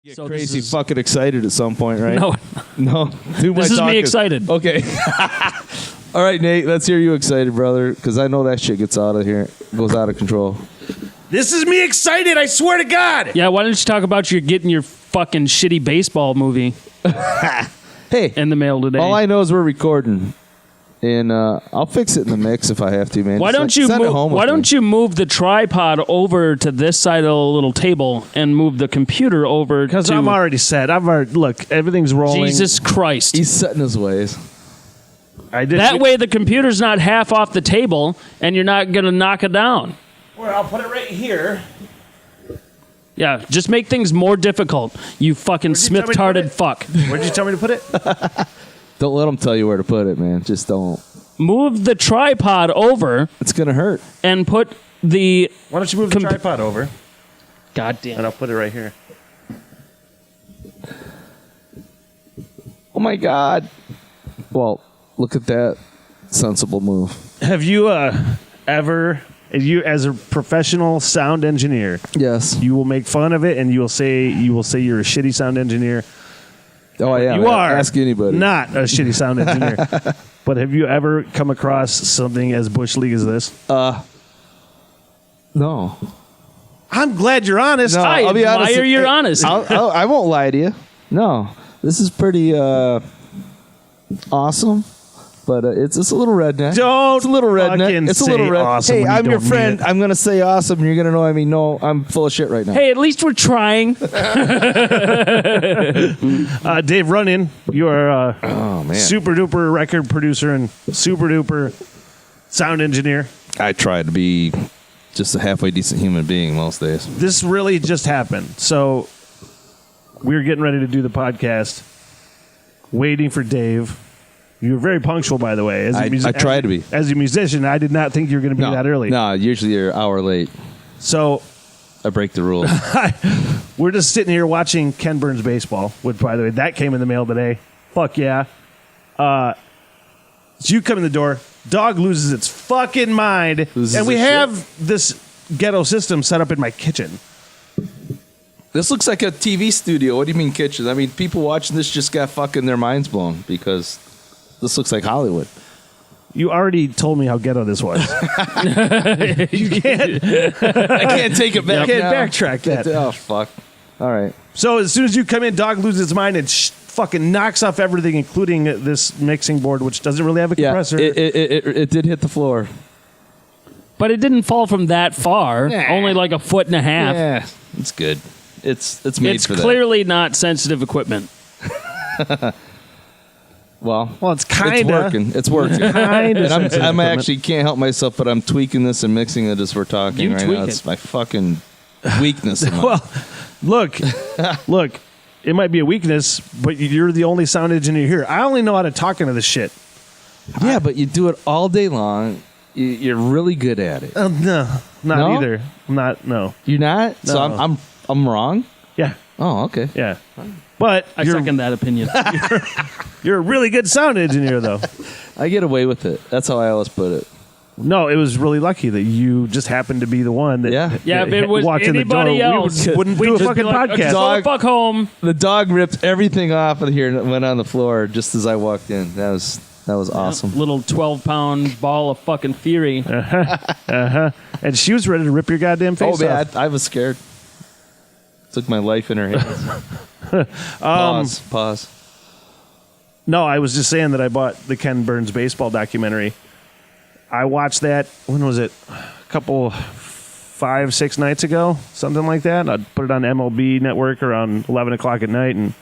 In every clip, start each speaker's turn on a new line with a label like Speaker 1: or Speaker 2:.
Speaker 1: Get crazy fucking excited at some point, right?
Speaker 2: No.
Speaker 1: No?
Speaker 2: This is me excited.
Speaker 1: Okay. All right, Nate, let's hear you excited, brother, because I know that shit goes out of control.
Speaker 3: This is me excited, I swear to God.
Speaker 2: Yeah, why don't you talk about getting your fucking shitty baseball movie
Speaker 1: Hey,
Speaker 2: in the mail today?
Speaker 1: all I know is we're recording, and I'll fix it in the mix if I have to, man.
Speaker 2: Why don't you move the tripod over to this side of the little table and move the computer over?
Speaker 3: Because
Speaker 2: to...
Speaker 3: I'm already set. Look, everything's rolling.
Speaker 2: Jesus Christ.
Speaker 1: He's setting his ways.
Speaker 2: That way the computer's not half off the table and you're not going to knock it down.
Speaker 3: Or I'll put it right here.
Speaker 2: Yeah, just make things more difficult, you fucking Smith-tarded fuck.
Speaker 3: Where'd you tell me to put it?
Speaker 1: Don't let him tell you where to put it, man. Just don't.
Speaker 2: Move the tripod over.
Speaker 1: It's going to hurt.
Speaker 2: And put the...
Speaker 3: Why don't you move the tripod over?
Speaker 2: God damn.
Speaker 3: And I'll put it right here.
Speaker 1: Oh, my God. Well, look at that sensible move.
Speaker 3: Have you ever... You, as a professional sound engineer,
Speaker 1: yes,
Speaker 3: you will make fun of it, and you will say you're a shitty sound engineer.
Speaker 1: Oh, yeah,
Speaker 3: you are.
Speaker 1: Ask anybody.
Speaker 3: Not a shitty sound engineer. But have you ever come across something as bush league as this?
Speaker 1: No.
Speaker 3: I'm glad you're honest.
Speaker 1: No,
Speaker 2: I'll be honest. You're honest.
Speaker 1: I won't lie to you. No, this is pretty awesome. But it's a little redneck.
Speaker 3: Don't
Speaker 1: it's a little redneck. It's a little redneck.
Speaker 3: Awesome
Speaker 1: hey, I'm your friend. I'm going to say awesome. And you're going to know I mean no. I'm full of shit right now.
Speaker 2: Hey, at least we're trying.
Speaker 3: Dave Runyan, you are super duper record producer and super duper sound engineer.
Speaker 1: I try to be just a halfway decent human being most days.
Speaker 3: This really just happened. So we were getting ready to do the podcast, waiting for Dave. You were very punctual, by the way.
Speaker 1: I try to be.
Speaker 3: As a musician, I did not think you were going to be that early.
Speaker 1: No, usually you're an hour late.
Speaker 3: So
Speaker 1: I break the rules.
Speaker 3: We're just sitting here watching Ken Burns baseball, which, by the way, that came in the mail today. Fuck yeah. So you come in the door, dog loses its fucking mind, and we have this ghetto system set up in my kitchen.
Speaker 1: This looks like a TV studio. What do you mean kitchen? I mean, people watching this just got fucking their minds blown because... This looks like Hollywood.
Speaker 3: You already told me how ghetto this was. You can't.
Speaker 1: I can't take it back.
Speaker 3: I can't backtrack that.
Speaker 1: Oh, fuck. All right.
Speaker 3: So as soon as you come in, dog loses its mind and fucking knocks off everything, including this mixing board, which doesn't really have a compressor.
Speaker 1: It did hit the floor.
Speaker 2: But it didn't fall from that far. Only like a foot and a half.
Speaker 1: Yeah, it's good. It's made for that.
Speaker 2: It's clearly not sensitive equipment.
Speaker 1: Well,
Speaker 3: it's kind of
Speaker 1: working. It's working.
Speaker 3: Kind of.
Speaker 1: And I'm actually can't help myself, but I'm tweaking this and mixing it as we're talking right now. It's my fucking weakness.
Speaker 3: Well, look, it might be a weakness, but you're the only sound engineer here. I only know how to talk into this shit.
Speaker 1: Yeah, but you do it all day long. You're really good at it.
Speaker 3: No, not either. No.
Speaker 1: You're not?
Speaker 3: No.
Speaker 1: So I'm wrong?
Speaker 3: Yeah.
Speaker 1: Oh, okay.
Speaker 3: Yeah. But
Speaker 2: I second that opinion.
Speaker 3: You're a really good sound engineer, though.
Speaker 1: I get away with it. That's how I always put it.
Speaker 3: No, it was really lucky that you just happened to be the one that
Speaker 2: if it was anybody else,
Speaker 3: we wouldn't do a fucking podcast.
Speaker 2: Go fuck home.
Speaker 1: The dog ripped everything off of here and went on the floor just as I walked in. That was awesome.
Speaker 2: Little 12-pound ball of fucking fury.
Speaker 3: And she was ready to rip your goddamn face off.
Speaker 1: I was scared. Took my life in her hands. Pause.
Speaker 3: No, I was just saying that I bought the Ken Burns baseball documentary. I watched that, when was it? A couple, 5-6 nights ago, something like that. I put it on MLB Network around 11 o'clock at night, and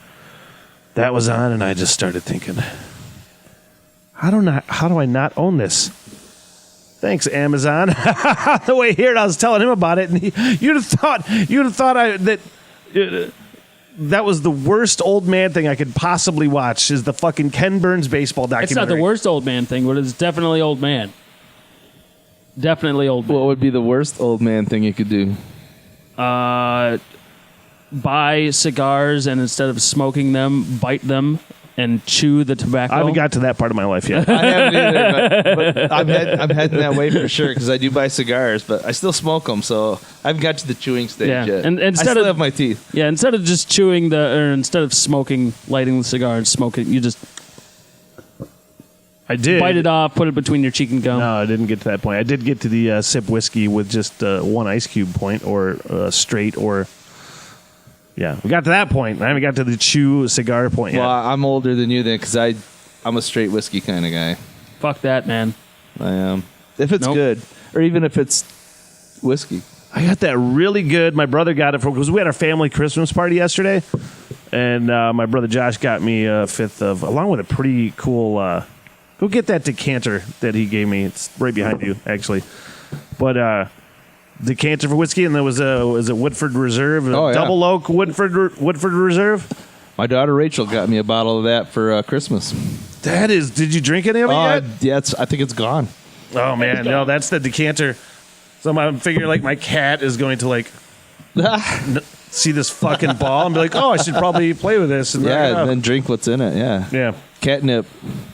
Speaker 3: that was on, and I just started thinking, how do I not own this? Thanks, Amazon. The way here, I was telling him about it, and you'd have thought that was the worst old man thing I could possibly watch. Is the fucking Ken Burns baseball documentary?
Speaker 2: It's not the worst old man thing, but it's definitely old man. Definitely old man.
Speaker 1: What would be the worst old man thing you could do?
Speaker 2: Buy cigars and instead of smoking them, bite them and chew the tobacco?
Speaker 3: I haven't got to that part of my life yet.
Speaker 1: I haven't either, but I'm heading that way for sure because I do buy cigars, but I still smoke them, so I haven't got to the chewing stage yet.
Speaker 2: And
Speaker 1: I
Speaker 2: instead
Speaker 1: still
Speaker 2: of
Speaker 1: have my teeth.
Speaker 2: Yeah, instead of just chewing instead of smoking, lighting the cigar and smoking, you just
Speaker 3: I did.
Speaker 2: bite it off, put it between your cheek and gum.
Speaker 3: No, I didn't get to that point. I did get to the sip whiskey with just one ice cube point or straight or. Yeah, we got to that point. I haven't got to the chew cigar point yet.
Speaker 1: Well, I'm older than you then because I'm a straight whiskey kind of guy.
Speaker 2: Fuck that, man.
Speaker 1: I am. If it's
Speaker 2: Nope.
Speaker 1: good, or even if it's whiskey.
Speaker 3: I got that really good. My brother got it because we had our family Christmas party yesterday, and my brother Josh got me a fifth of, along with a pretty cool. Go get that decanter that he gave me. It's right behind you, actually. But decanter for whiskey, and there was a Woodford Reserve, double oak Woodford Reserve.
Speaker 1: My daughter Rachel got me a bottle of that for Christmas.
Speaker 3: That is. Did you drink any of it yet?
Speaker 1: Yeah, I think it's gone.
Speaker 3: Oh man, no, that's the decanter. So I'm figuring like my cat is going to like see this fucking ball and be like, oh, I should probably play with this. And
Speaker 1: And then drink what's in it. Yeah.
Speaker 3: yeah.
Speaker 1: Catnip,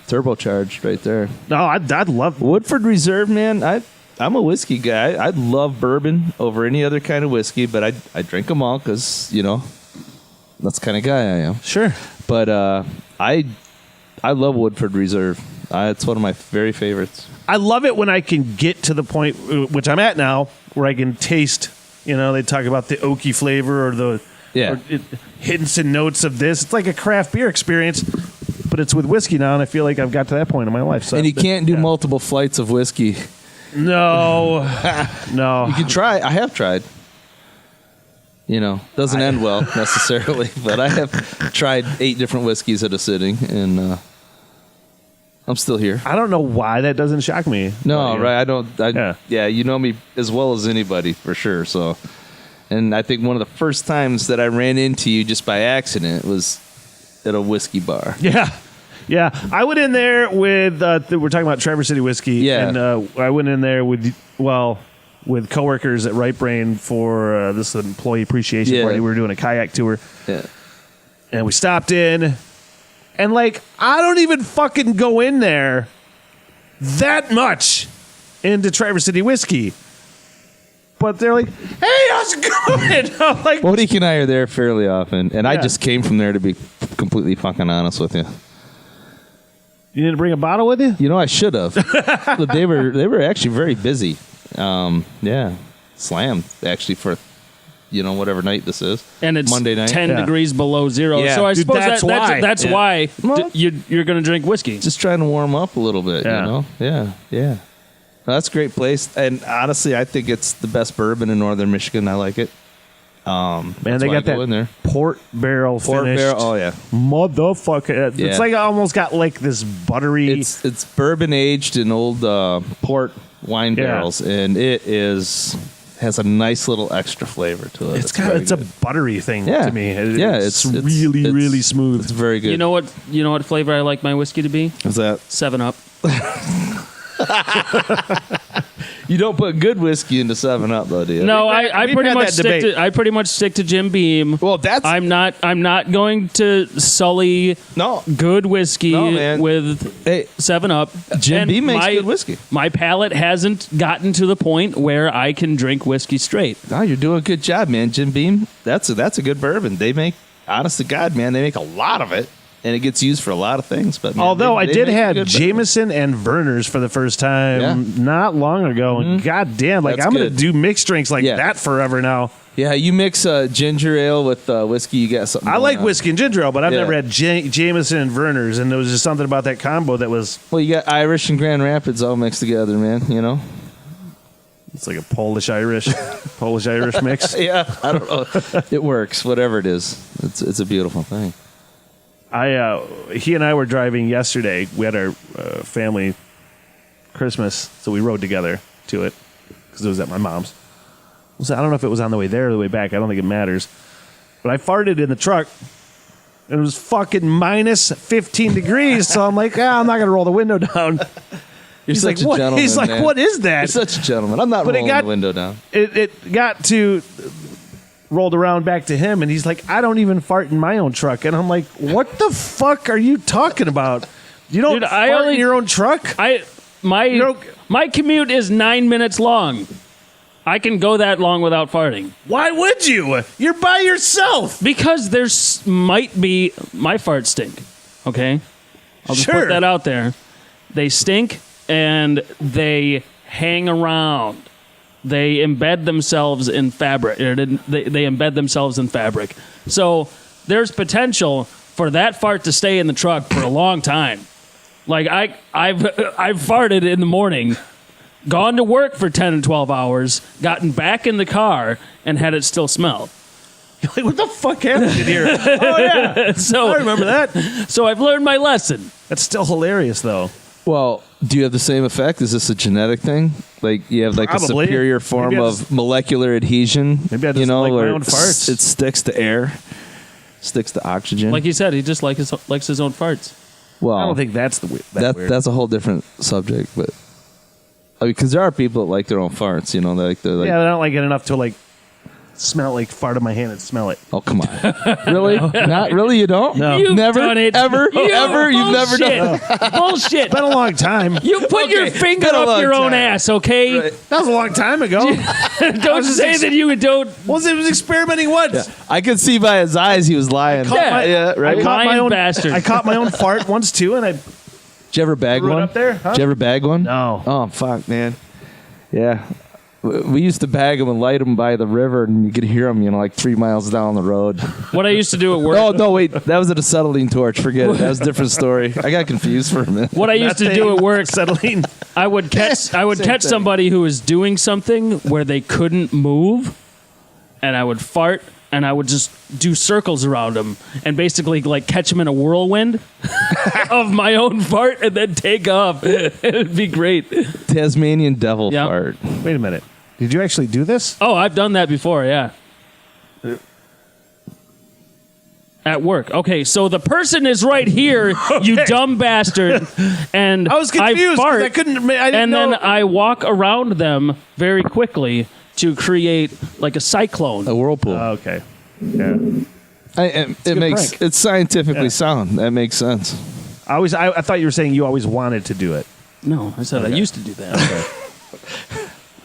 Speaker 1: turbocharged right there.
Speaker 3: No, I'd love.
Speaker 1: Woodford Reserve, man. I'm a whiskey guy. I love bourbon over any other kind of whiskey, but I drink them all because that's the kind of guy I am.
Speaker 3: Sure.
Speaker 1: But I love Woodford Reserve. It's one of my very favorites.
Speaker 3: I love it when I can get to the point, which I'm at now, where I can taste. They talk about the oaky flavor or the hints and notes of this. It's like a craft beer experience, but it's with whiskey now, and I feel like I've got to that point in my life. So
Speaker 1: And you can't do multiple flights of whiskey.
Speaker 3: No, no.
Speaker 1: You can try. I have tried. Doesn't end well necessarily, but I have tried 8 different whiskeys at a sitting, and I'm still here.
Speaker 3: I don't know why that doesn't shock me.
Speaker 1: No,
Speaker 3: But,
Speaker 1: right? I don't. Yeah, you know me as well as anybody for sure. So, and I think one of the first times that I ran into you just by accident was at a whiskey bar.
Speaker 3: Yeah. Yeah, I went in there with, we're talking about Traverse City Whiskey,
Speaker 1: Yeah.
Speaker 3: and I went in there with coworkers at Right Brain for this employee appreciation party. We were doing a kayak tour, and we stopped in, and I don't even fucking go in there that much into Traverse City Whiskey. But they're like, hey, how's it going? I'm like,
Speaker 1: Monique and I are there fairly often, and I just came from there to be completely fucking honest with you.
Speaker 3: you need to bring a bottle with you?
Speaker 1: I should have. But they were actually very busy. Slammed actually for whatever night this is.
Speaker 2: And it's
Speaker 1: Monday night.
Speaker 2: 10 degrees below zero.
Speaker 1: Yeah.
Speaker 2: So I
Speaker 3: Dude,
Speaker 2: suppose
Speaker 3: that's why.
Speaker 2: that's
Speaker 1: Yeah.
Speaker 2: why
Speaker 1: Well-
Speaker 2: you're going to drink whiskey.
Speaker 1: Just trying to warm up a little bit,
Speaker 3: Yeah.
Speaker 1: Yeah. No, that's a great place. And honestly, I think it's the best bourbon in northern Michigan. I like it.
Speaker 3: Man,
Speaker 1: That's
Speaker 3: they
Speaker 1: why
Speaker 3: got
Speaker 1: I go
Speaker 3: that
Speaker 1: in there.
Speaker 3: port barrel
Speaker 1: Port
Speaker 3: finished.
Speaker 1: barrel. Oh yeah.
Speaker 3: Motherfucker.
Speaker 1: Yeah.
Speaker 3: It's like I almost got this buttery.
Speaker 1: It's bourbon aged in old port wine barrels, and it has a nice little extra flavor to it.
Speaker 3: It's a buttery thing to me. It's really, really smooth.
Speaker 1: It's very good.
Speaker 2: You know what flavor I like my whiskey to be?
Speaker 1: Is that
Speaker 2: 7-Up.
Speaker 1: you don't put good whiskey into 7-Up though, do you?
Speaker 2: No,
Speaker 3: We've
Speaker 2: I
Speaker 3: had
Speaker 2: pretty
Speaker 3: that
Speaker 2: much
Speaker 3: debate.
Speaker 2: stick to stick to Jim Beam.
Speaker 1: Well, that's
Speaker 2: I'm not going to sully
Speaker 1: no.
Speaker 2: good whiskey
Speaker 1: No, man.
Speaker 2: with
Speaker 1: Hey,
Speaker 2: 7-Up.
Speaker 1: Jim
Speaker 2: And
Speaker 1: Beam makes good whiskey.
Speaker 2: My palate hasn't gotten to the point where I can drink whiskey straight.
Speaker 1: No, you're doing a good job, man. Jim Beam, that's a good bourbon. They make, honest to God, man, they make a lot of it, and it gets used for a lot of things. But man,
Speaker 3: Although
Speaker 1: they
Speaker 3: I did
Speaker 1: make
Speaker 3: have
Speaker 1: good bourbon.
Speaker 3: Jameson and Verner's for the first time not long ago. And God damn,
Speaker 1: That's
Speaker 3: I'm going to
Speaker 1: good.
Speaker 3: do mixed drinks like
Speaker 1: Yeah.
Speaker 3: that forever now.
Speaker 1: Yeah, you mix ginger ale with whiskey, you got something.
Speaker 3: I
Speaker 1: going
Speaker 3: like
Speaker 1: on.
Speaker 3: whiskey and ginger ale, but I've
Speaker 1: Yeah.
Speaker 3: never had Jameson and Verner's, and there was just something about that combo that was.
Speaker 1: Well, you got Irish and Grand Rapids all mixed together, man.
Speaker 3: It's like a Polish-Irish mix.
Speaker 1: Yeah, I don't know. It works, whatever it is. It's a beautiful thing.
Speaker 3: He and I were driving yesterday. We had our family Christmas, so we rode together to it because it was at my mom's. So I don't know if it was on the way there or the way back. I don't think it matters. But I farted in the truck, and it was fucking minus 15 degrees. So I'm like, I'm not gonna roll the window down.
Speaker 1: You're
Speaker 3: He's like,
Speaker 1: such a
Speaker 3: what?
Speaker 1: gentleman.
Speaker 3: He's like,
Speaker 1: man.
Speaker 3: what is that?
Speaker 1: You're such a gentleman. I'm not
Speaker 3: But it
Speaker 1: rolling
Speaker 3: got-
Speaker 1: the window down.
Speaker 3: It got to rolled around back to him, and he's like, I don't even fart in my own truck. And I'm like, what the fuck are you talking about? You don't fart in your own truck?
Speaker 2: My commute is 9 minutes long. I can go that long without farting.
Speaker 3: Why would you? You're by yourself.
Speaker 2: Because there's might be my farts stink. Okay? I'll just put that out there. They stink and they hang around. They embed themselves in fabric. They embed themselves in fabric. So there's potential for that fart to stay in the truck for a long time. Like I've farted in the morning, gone to work for 10 and 12 hours, gotten back in the car, and had it still smell.
Speaker 3: You're like, what the fuck happened in here? Oh, yeah.
Speaker 2: So
Speaker 3: I remember that.
Speaker 2: So I've learned my lesson.
Speaker 3: That's still hilarious, though.
Speaker 1: Well, do you have the same effect? Is this a genetic thing? Like you have like
Speaker 3: Probably.
Speaker 1: a superior form of molecular adhesion?
Speaker 3: Maybe I just like my own farts.
Speaker 1: It sticks to air, sticks to oxygen.
Speaker 2: Like you said, he just likes his own farts.
Speaker 1: Well,
Speaker 3: I don't think that's the weird.
Speaker 1: That's a whole different subject, but I mean, because there are people that like their own farts. You know, they're like
Speaker 3: yeah, I don't like it enough to like smell like fart in my hand and smell it.
Speaker 1: Oh, come on. Really? Not really? You don't?
Speaker 3: No.
Speaker 2: You've
Speaker 1: never?
Speaker 2: done it.
Speaker 1: Ever? Ever? You've never done
Speaker 2: it. Bullshit.
Speaker 3: It's been a long time.
Speaker 2: You put your finger up your own ass, okay?
Speaker 1: Right.
Speaker 3: That was a long time ago.
Speaker 2: Don't say that you don't.
Speaker 3: Well, it was experimenting once.
Speaker 1: Yeah. I could see by his eyes he was lying.
Speaker 2: Yeah.
Speaker 1: Right?
Speaker 3: I caught my
Speaker 2: Lying
Speaker 3: own
Speaker 2: bastard.
Speaker 3: I caught my own fart once too, and I
Speaker 1: Did you ever bag
Speaker 3: threw it
Speaker 1: one?
Speaker 3: up there. Huh?
Speaker 1: Did you ever bag one?
Speaker 3: No.
Speaker 1: Oh, fuck, man. Yeah. We used to bag them and light them by the river, and you could hear them, like 3 miles down the road.
Speaker 2: What I used to do at work.
Speaker 1: Oh, no, wait. That was an acetylene torch. Forget it. That was a different story. I got confused for a minute.
Speaker 2: What I used to do at work.
Speaker 3: Acetylene.
Speaker 2: I would catch
Speaker 1: Same thing.
Speaker 2: somebody who was doing something where they couldn't move, and I would fart, and I would just do circles around them, and basically like catch them in a whirlwind of my own fart, and then take off. It'd be great.
Speaker 1: Tasmanian devil
Speaker 2: Yeah.
Speaker 1: fart.
Speaker 3: Wait a minute. Did you actually do this?
Speaker 2: Oh, I've done that before. Yeah. At work. Okay, so the person is right here, you dumb bastard, and
Speaker 3: I was confused. 'cause
Speaker 2: fart,
Speaker 3: I didn't
Speaker 2: and
Speaker 3: know.
Speaker 2: then I walk around them very quickly to create like a cyclone.
Speaker 1: A whirlpool.
Speaker 3: Oh, okay. Yeah.
Speaker 1: It's scientifically
Speaker 3: Yeah.
Speaker 1: sound. That makes sense.
Speaker 3: I thought you were saying you always wanted to do it.
Speaker 2: No, I said I used to do that.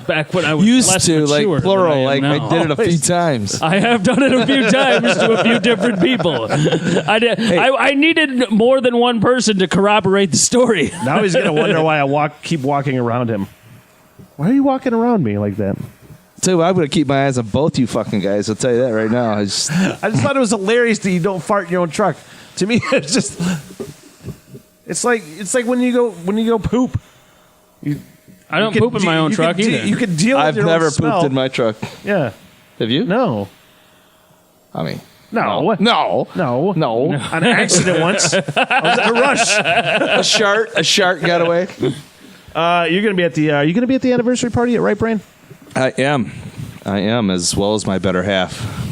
Speaker 2: Back when I was
Speaker 1: Used
Speaker 2: less
Speaker 1: to,
Speaker 2: mature
Speaker 1: like
Speaker 2: than I
Speaker 1: plural,
Speaker 2: am
Speaker 1: like
Speaker 2: now.
Speaker 1: I did it a few times.
Speaker 2: I have done it a few times to a few different people. I needed more than one person to corroborate the story.
Speaker 3: Now he's gonna wonder why I keep walking around him. Why are you walking around me like that?
Speaker 1: Tell you what, I'm gonna keep my eyes on both you fucking guys. I'll tell you that right now.
Speaker 3: I just thought it was hilarious that you don't fart in your own truck. To me, it's just it's like when you go poop.
Speaker 2: I don't poop in my own truck either.
Speaker 3: You can deal with
Speaker 1: I've
Speaker 3: your
Speaker 1: never
Speaker 3: own smell.
Speaker 1: pooped in my truck.
Speaker 3: Yeah.
Speaker 1: Have you?
Speaker 3: No.
Speaker 1: I mean,
Speaker 3: No.
Speaker 1: no,
Speaker 3: No.
Speaker 1: no.
Speaker 3: On an accident once. I was in a rush.
Speaker 1: A shark got away.
Speaker 3: You're gonna be at the. Are you gonna be at the anniversary party at Right Brain?
Speaker 1: I am, as well as my better half.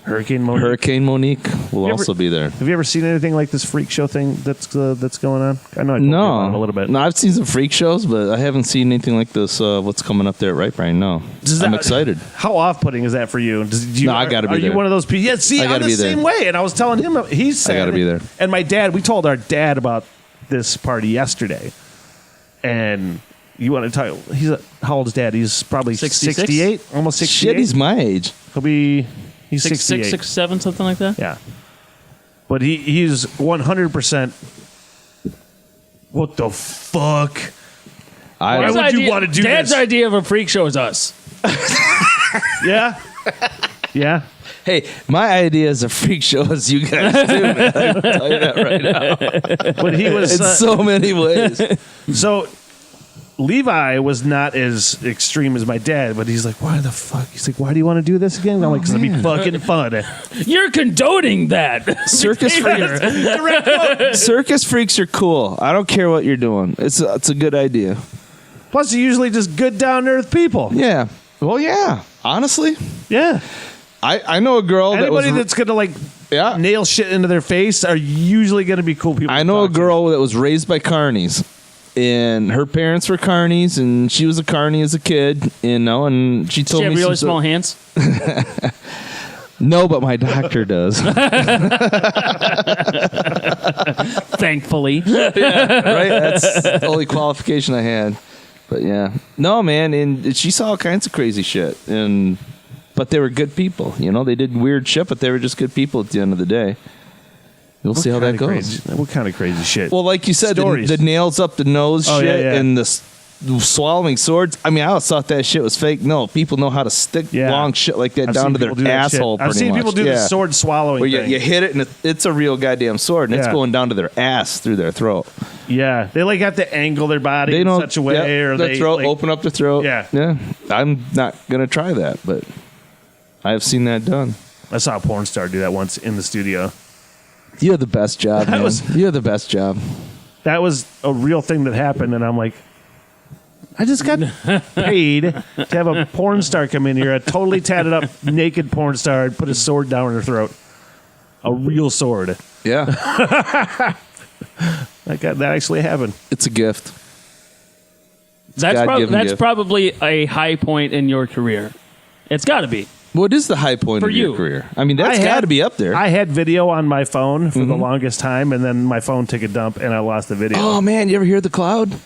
Speaker 3: Hurricane Monique.
Speaker 1: Hurricane Monique will
Speaker 3: ever-
Speaker 1: also be there.
Speaker 3: Have you ever seen anything like this freak show thing that's going on? I know I told you about it a little bit.
Speaker 1: No, I've seen some freak shows, but I haven't seen anything like this. What's coming up there at Right Brain? No, I'm excited.
Speaker 3: How off-putting is that for you?
Speaker 1: No, I gotta be
Speaker 3: Are
Speaker 1: there.
Speaker 3: you one of those people? Yeah, see,
Speaker 1: I
Speaker 3: I'm
Speaker 1: gotta
Speaker 3: the
Speaker 1: be there.
Speaker 3: same way. And I was telling him he's sad.
Speaker 1: I gotta be there.
Speaker 3: And my dad, we told our dad about this party yesterday, and you want to tell? How old is Dad? He's probably
Speaker 2: 66?
Speaker 3: 68, almost 68.
Speaker 1: Shit, he's my age.
Speaker 3: He's 68.
Speaker 2: 6'7", something like that.
Speaker 3: Yeah, but he's 100%. What the fuck? Why
Speaker 2: Dad's
Speaker 3: would you want to do
Speaker 2: Dad's
Speaker 3: this?
Speaker 2: idea of a freak show is us.
Speaker 3: Yeah, yeah.
Speaker 1: Hey, my idea is a freak show as you guys do, man. I can tell you that right now.
Speaker 3: But he was
Speaker 1: In so many ways.
Speaker 3: So Levi was not as extreme as my dad, but he's like, why the fuck? He's like, why do you want to do this again? I'm like, because it'll be fucking fun.
Speaker 2: You're condoning that.
Speaker 1: Circus freaks are cool. I don't care what you're doing. It's a good idea.
Speaker 3: Plus, they're usually just good down to earth people.
Speaker 1: Yeah. Well, yeah. Honestly,
Speaker 3: Yeah.
Speaker 1: I know a girl
Speaker 3: Anybody
Speaker 1: that was
Speaker 3: that's going to like
Speaker 1: yeah.
Speaker 3: nail shit into their face are usually going to be cool people.
Speaker 1: I
Speaker 3: to
Speaker 1: know a
Speaker 3: talk to.
Speaker 1: girl that was raised by carnies, and her parents were carnies, and she was a carny as a kid, and she told
Speaker 2: She
Speaker 1: me
Speaker 2: have really
Speaker 1: some
Speaker 2: small hands.
Speaker 1: No, but my doctor does.
Speaker 2: Thankfully.
Speaker 1: Right? That's the only qualification I had. But yeah. No, man, and she saw all kinds of crazy shit. But they were good people. You know, they did weird shit, but they were just good people at the end of the day. We'll see how that goes.
Speaker 3: What kind of crazy shit?
Speaker 1: Well, like you said,
Speaker 3: Stories.
Speaker 1: the nails up the nose shit and the swallowing swords. I mean, I always thought that shit was fake. No, people know how to stick long shit like that down to their asshole.
Speaker 3: I've seen people do the sword swallowing
Speaker 1: where
Speaker 3: thing.
Speaker 1: you hit it and it's a real goddamn sword, and it's going down to their ass through their throat.
Speaker 3: Yeah, they like have to angle their body in such a way, or
Speaker 1: their
Speaker 3: they
Speaker 1: throat,
Speaker 3: like,
Speaker 1: open up the throat.
Speaker 3: Yeah.
Speaker 1: I'm not gonna try that, but I have seen that done.
Speaker 3: I saw a porn star do that once in the studio.
Speaker 1: You have the best job, man. You have the best job.
Speaker 3: That was a real thing that happened, and I'm like, I just got paid to have a porn star come in here, a totally tatted up naked porn star, and put a sword down her throat. A real sword.
Speaker 1: Yeah.
Speaker 3: That actually happened.
Speaker 1: It's a gift.
Speaker 2: That's probably a high point in your career. It's got to be.
Speaker 1: What is the high point
Speaker 2: For
Speaker 1: of your
Speaker 2: you.
Speaker 1: career? I mean, that's got to be up there.
Speaker 3: I had video on my phone for the longest time, and then my phone took a dump, and I lost the video.
Speaker 1: Oh, man, you ever hear the cloud?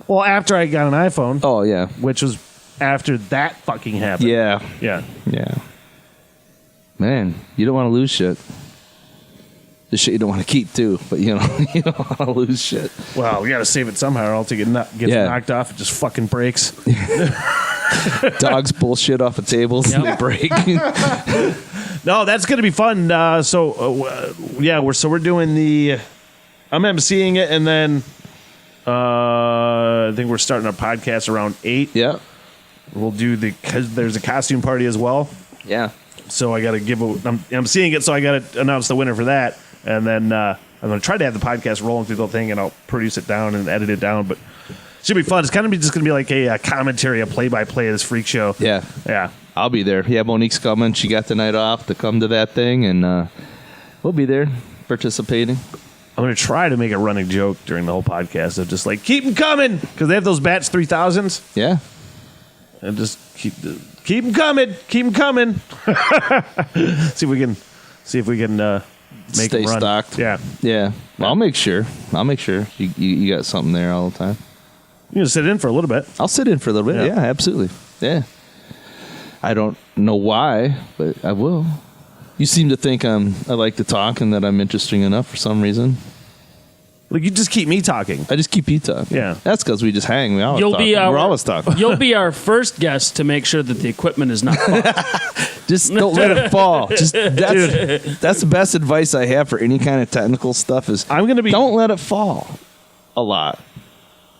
Speaker 3: Well, after I got an iPhone.
Speaker 1: Oh, yeah.
Speaker 3: Which was after that fucking happened.
Speaker 1: Yeah.
Speaker 3: Yeah.
Speaker 1: Yeah. Man, you don't want to lose shit. The shit you don't want to keep, too. But, you know, you don't want to lose shit.
Speaker 3: Well, we got to save it somehow, or else it gets knocked off. It just fucking breaks.
Speaker 1: Dogs bullshit off of tables and they break.
Speaker 3: No, that's going to be fun. We're doing the... I'm emceeing it, and then I think we're starting our podcast around 8.
Speaker 1: Yeah.
Speaker 3: We'll do there's a costume party as well.
Speaker 1: Yeah.
Speaker 3: So I got to I'm seeing it, so I got to announce the winner for that. And then I'm going to try to have the podcast rolling through the whole thing, and I'll produce it down and edit it down. But it should be fun. It's kind of just going to be like a commentary, a play-by-play of this freak show.
Speaker 1: Yeah.
Speaker 3: Yeah.
Speaker 1: I'll be there. Yeah, Monique's coming. She got the night off to come to that thing, and we'll be there participating.
Speaker 3: I'm going to try to make a running joke during the whole podcast of just like, keep them coming, because they have those Batch 3000s.
Speaker 1: Yeah.
Speaker 3: And just keep them coming. Keep them coming. See if we can make
Speaker 1: stay
Speaker 3: them run.
Speaker 1: stocked.
Speaker 3: Yeah.
Speaker 1: Yeah. Well, I'll make sure. You got something there all the time.
Speaker 3: You can sit in for a little bit.
Speaker 1: I'll sit in for a little bit. Yeah, absolutely. Yeah. I don't know why, but I will. You seem to think I like to talk and that I'm interesting enough for some reason.
Speaker 3: Like, you just keep me talking.
Speaker 1: I just keep you talking.
Speaker 3: Yeah.
Speaker 1: That's because we just hang. We're always talking.
Speaker 2: You'll be our first guest to make sure that the equipment is not fucked.
Speaker 1: Just don't let it fall. That's the best advice I have for any kind of technical stuff is don't let it fall a lot.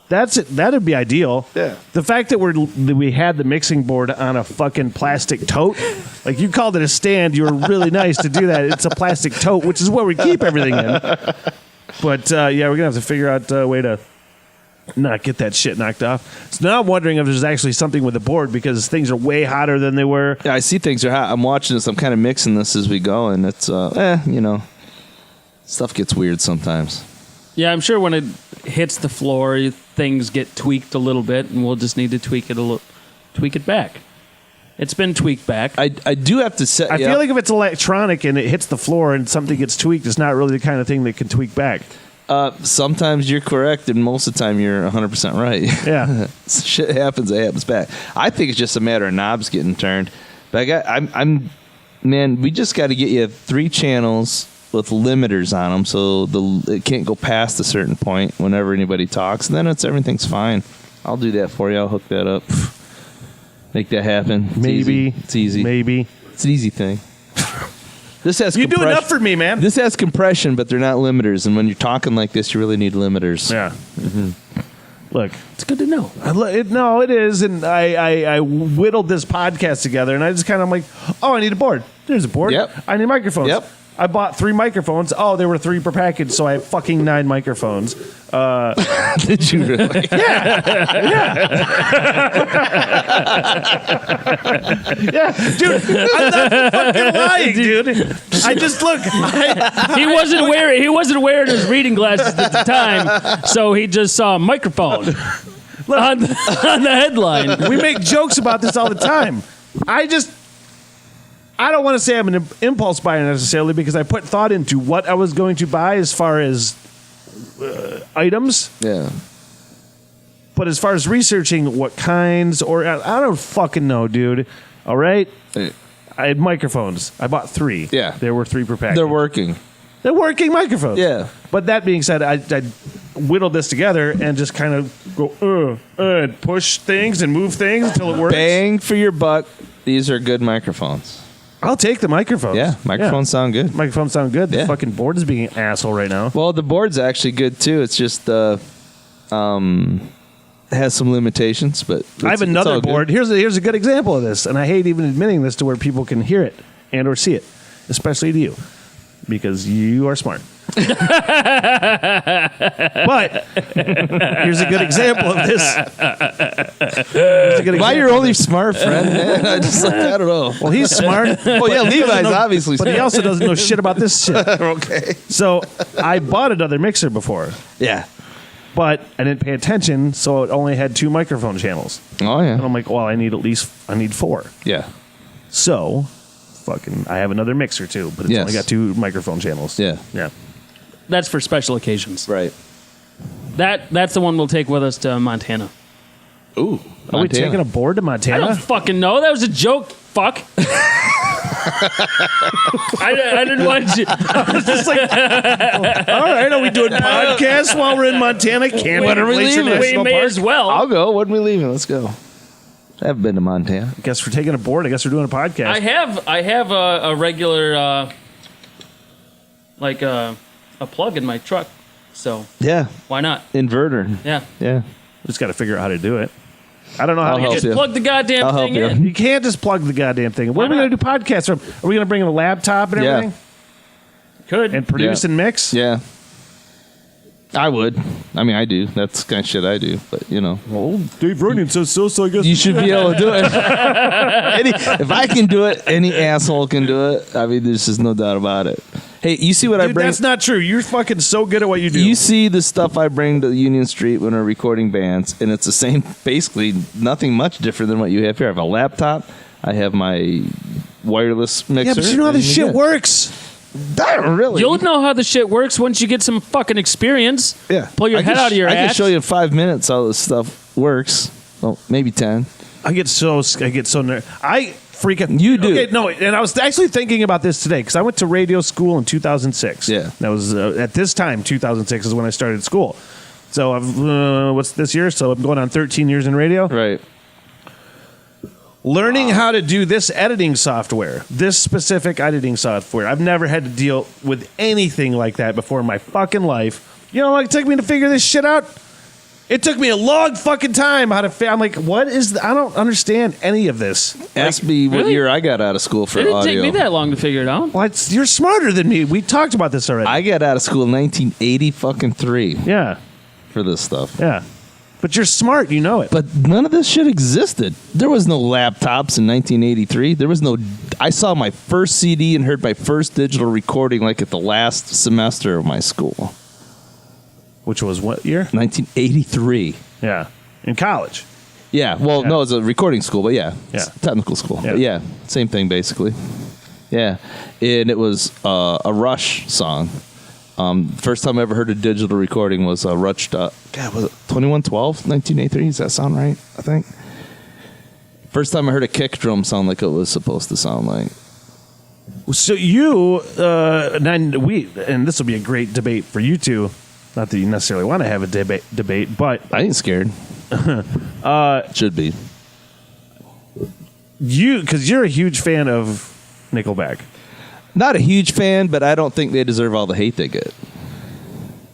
Speaker 3: That's it. That'd be ideal.
Speaker 1: Yeah.
Speaker 3: The fact that we had the mixing board on a fucking plastic tote, like you called it a stand, you were really nice to do that. It's a plastic tote, which is where we keep everything in. But we're gonna have to figure out a way to not get that shit knocked off. So now I'm wondering if there's actually something with the board because things are way hotter than they were.
Speaker 1: Yeah, I see things are hot. I'm watching this. I'm kind of mixing this as we go, and it's stuff gets weird sometimes.
Speaker 2: Yeah, I'm sure when it hits the floor, things get tweaked a little bit, and we'll just need to tweak it back. It's been tweaked back.
Speaker 1: I do have to say,
Speaker 3: I feel like if it's electronic and it hits the floor and something gets tweaked, it's not really the kind of thing that can tweak back.
Speaker 1: Sometimes you're correct, and most of the time you're 100% right.
Speaker 3: Yeah,
Speaker 1: shit happens. It happens back. I think it's just a matter of knobs getting turned. But we just got to get you 3 channels with limiters on them, so it can't go past a certain point whenever anybody talks. And then everything's fine. I'll do that for you. I'll hook that up. Make that happen. It's easy.
Speaker 3: Maybe.
Speaker 1: It's an easy thing. This has
Speaker 3: you do enough for me, man.
Speaker 1: This has compression, but they're not limiters. And when you're talking like this, you really need limiters.
Speaker 3: Yeah. Mm-hmm. Look,
Speaker 2: it's good to know.
Speaker 3: It is. And I whittled this podcast together, and I just kind of like, I need a board. There's a board.
Speaker 1: Yep.
Speaker 3: I need microphones.
Speaker 1: Yep.
Speaker 3: I bought 3 microphones. Oh, there were 3 per package, so I have fucking 9 microphones.
Speaker 1: Did you really?
Speaker 3: Yeah, dude, I'm not fucking lying, dude. I just look.
Speaker 2: He wasn't wearing his reading glasses at the time, so he just saw a microphone on the headline.
Speaker 3: We make jokes about this all the time. I don't want to say I'm an impulse buyer necessarily because I put thought into what I was going to buy as far as items.
Speaker 1: Yeah.
Speaker 3: But as far as researching what kinds, or I don't fucking know, dude. All right? I had microphones. I bought 3.
Speaker 1: Yeah.
Speaker 3: There were 3 per package.
Speaker 1: They're working.
Speaker 3: They're working microphones.
Speaker 1: Yeah.
Speaker 3: But that being said, I whittled this together and just kind of go, and push things and move things until it works.
Speaker 1: Bang for your buck. These are good microphones.
Speaker 3: I'll take the microphones.
Speaker 1: Yeah, microphones sound good.
Speaker 3: Microphones sound good. The
Speaker 1: Yeah.
Speaker 3: fucking board is being an asshole right now.
Speaker 1: Well, the board's actually good too. It's just has some limitations, but
Speaker 3: I have another board. Here's a good example of this, and I hate even admitting this to where people can hear it and or see it, especially to you, because you are smart. But here's a good example of this.
Speaker 1: Why you're only smart, friend? Man? I don't know.
Speaker 3: Well, he's smart.
Speaker 1: Well, yeah, Levi's obviously
Speaker 3: but
Speaker 1: smart.
Speaker 3: he also doesn't know shit about this shit.
Speaker 1: Okay.
Speaker 3: So I bought another mixer before,
Speaker 1: Yeah.
Speaker 3: but I didn't pay attention, so it only had 2 microphone channels.
Speaker 1: Oh,
Speaker 3: And
Speaker 1: yeah.
Speaker 3: I'm like, well, I need 4.
Speaker 1: Yeah.
Speaker 3: So, I have another mixer too, but it's
Speaker 1: Yes.
Speaker 3: only got 2 microphone channels.
Speaker 1: Yeah.
Speaker 3: Yeah.
Speaker 2: That's for special occasions.
Speaker 1: Right.
Speaker 2: That's the one we'll take with us to Montana.
Speaker 1: Ooh.
Speaker 3: Are we taking a board to
Speaker 2: I
Speaker 3: Montana?
Speaker 2: don't fucking know. That was a joke. Fuck. I didn't want you.
Speaker 3: I was just like, all right, are we doing podcasts while we're in Montana? Can't
Speaker 1: When are we leaving?
Speaker 2: We may as well.
Speaker 1: I'll go. When are we leaving? Let's go. I haven't been to Montana.
Speaker 3: I guess we're taking a board. I guess we're doing a podcast.
Speaker 2: I have a regular like a plug in my truck, so
Speaker 1: Yeah.
Speaker 2: why not?
Speaker 1: Inverter.
Speaker 2: Yeah,
Speaker 1: Yeah.
Speaker 3: Just got to figure out how to do it. I don't know how
Speaker 1: I'll
Speaker 3: to
Speaker 1: help
Speaker 3: get.
Speaker 1: you.
Speaker 2: plug the goddamn
Speaker 1: I'll help
Speaker 2: thing
Speaker 1: you.
Speaker 2: in.
Speaker 3: You can't just plug the goddamn thing. Where are we
Speaker 2: Why
Speaker 3: going to do podcasts from? Are we going to bring in a laptop and
Speaker 1: Yeah.
Speaker 3: everything
Speaker 2: Could.
Speaker 3: and produce
Speaker 1: Yeah.
Speaker 3: and mix?
Speaker 1: Yeah. I would. I mean, I do. That's the kind of shit I do. But, you know.
Speaker 3: Well, Dave Runyan says so I guess
Speaker 1: You should be able to do it. If I can do it, any asshole can do it. I mean, there's just no doubt about it. Hey, you see what I
Speaker 3: Dude,
Speaker 1: bring?
Speaker 3: that's not true. You're fucking so good at what you do.
Speaker 1: You see the stuff I bring to Union Street when we're recording bands, and it's the same, basically nothing much different than what you have here. I have a laptop. I have my wireless mixer.
Speaker 3: yeah, but you know how this
Speaker 1: and
Speaker 3: shit
Speaker 1: good.
Speaker 3: works.
Speaker 1: I don't really.
Speaker 2: You'll know how the shit works once you get some fucking experience.
Speaker 1: Yeah.
Speaker 2: Pull your
Speaker 1: I
Speaker 2: head
Speaker 1: can
Speaker 2: out of your
Speaker 1: I
Speaker 2: ass.
Speaker 1: can show you in 5 minutes how this stuff works. Well, maybe 10.
Speaker 3: I get so nervous. I freaking
Speaker 1: You do.
Speaker 3: Okay, no, and I was actually thinking about this today because I went to radio school in 2006.
Speaker 1: Yeah.
Speaker 3: That was at this time 2006 is when I started school. So I've what's this year? So I'm going on 13 years in radio.
Speaker 1: Right.
Speaker 3: Learning how to do this editing software, this specific editing software. I've never had to deal with anything like that before in my fucking life. You know how long it took me to figure this shit out? It took me a long fucking time how to. I'm like, what is? I don't understand any of this.
Speaker 1: Ask me what
Speaker 2: really?
Speaker 1: year I got out of school for
Speaker 2: It didn't
Speaker 1: audio.
Speaker 2: take me that long to figure it out.
Speaker 3: Well, you're smarter than me. We talked about this already.
Speaker 1: I got out of school in 1983
Speaker 3: yeah,
Speaker 1: for this stuff.
Speaker 3: yeah. But you're smart. You know it.
Speaker 1: But none of this shit existed. There was no laptops in 1983. There was no. I saw my first CD and heard my first digital recording like at the last semester of my school.
Speaker 3: Which was what year?
Speaker 1: 1983.
Speaker 3: Yeah, in college.
Speaker 1: Yeah. Well,
Speaker 3: Yeah.
Speaker 1: no, it's a recording school, but yeah, it's
Speaker 3: Yeah.
Speaker 1: technical school.
Speaker 3: Yeah.
Speaker 1: But yeah, same thing basically. Yeah, and it was a Rush song. First time I ever heard a digital recording was Rush. God, was it 2112, 1983? Does that sound right? I think. First time I heard a kick drum sound like it was supposed to sound like.
Speaker 3: So you and this will be a great debate for you two. Not that you necessarily want to have a debate, but
Speaker 1: I ain't scared. Should be.
Speaker 3: because you're a huge fan of Nickelback.
Speaker 1: Not a huge fan, but I don't think they deserve all the hate they get.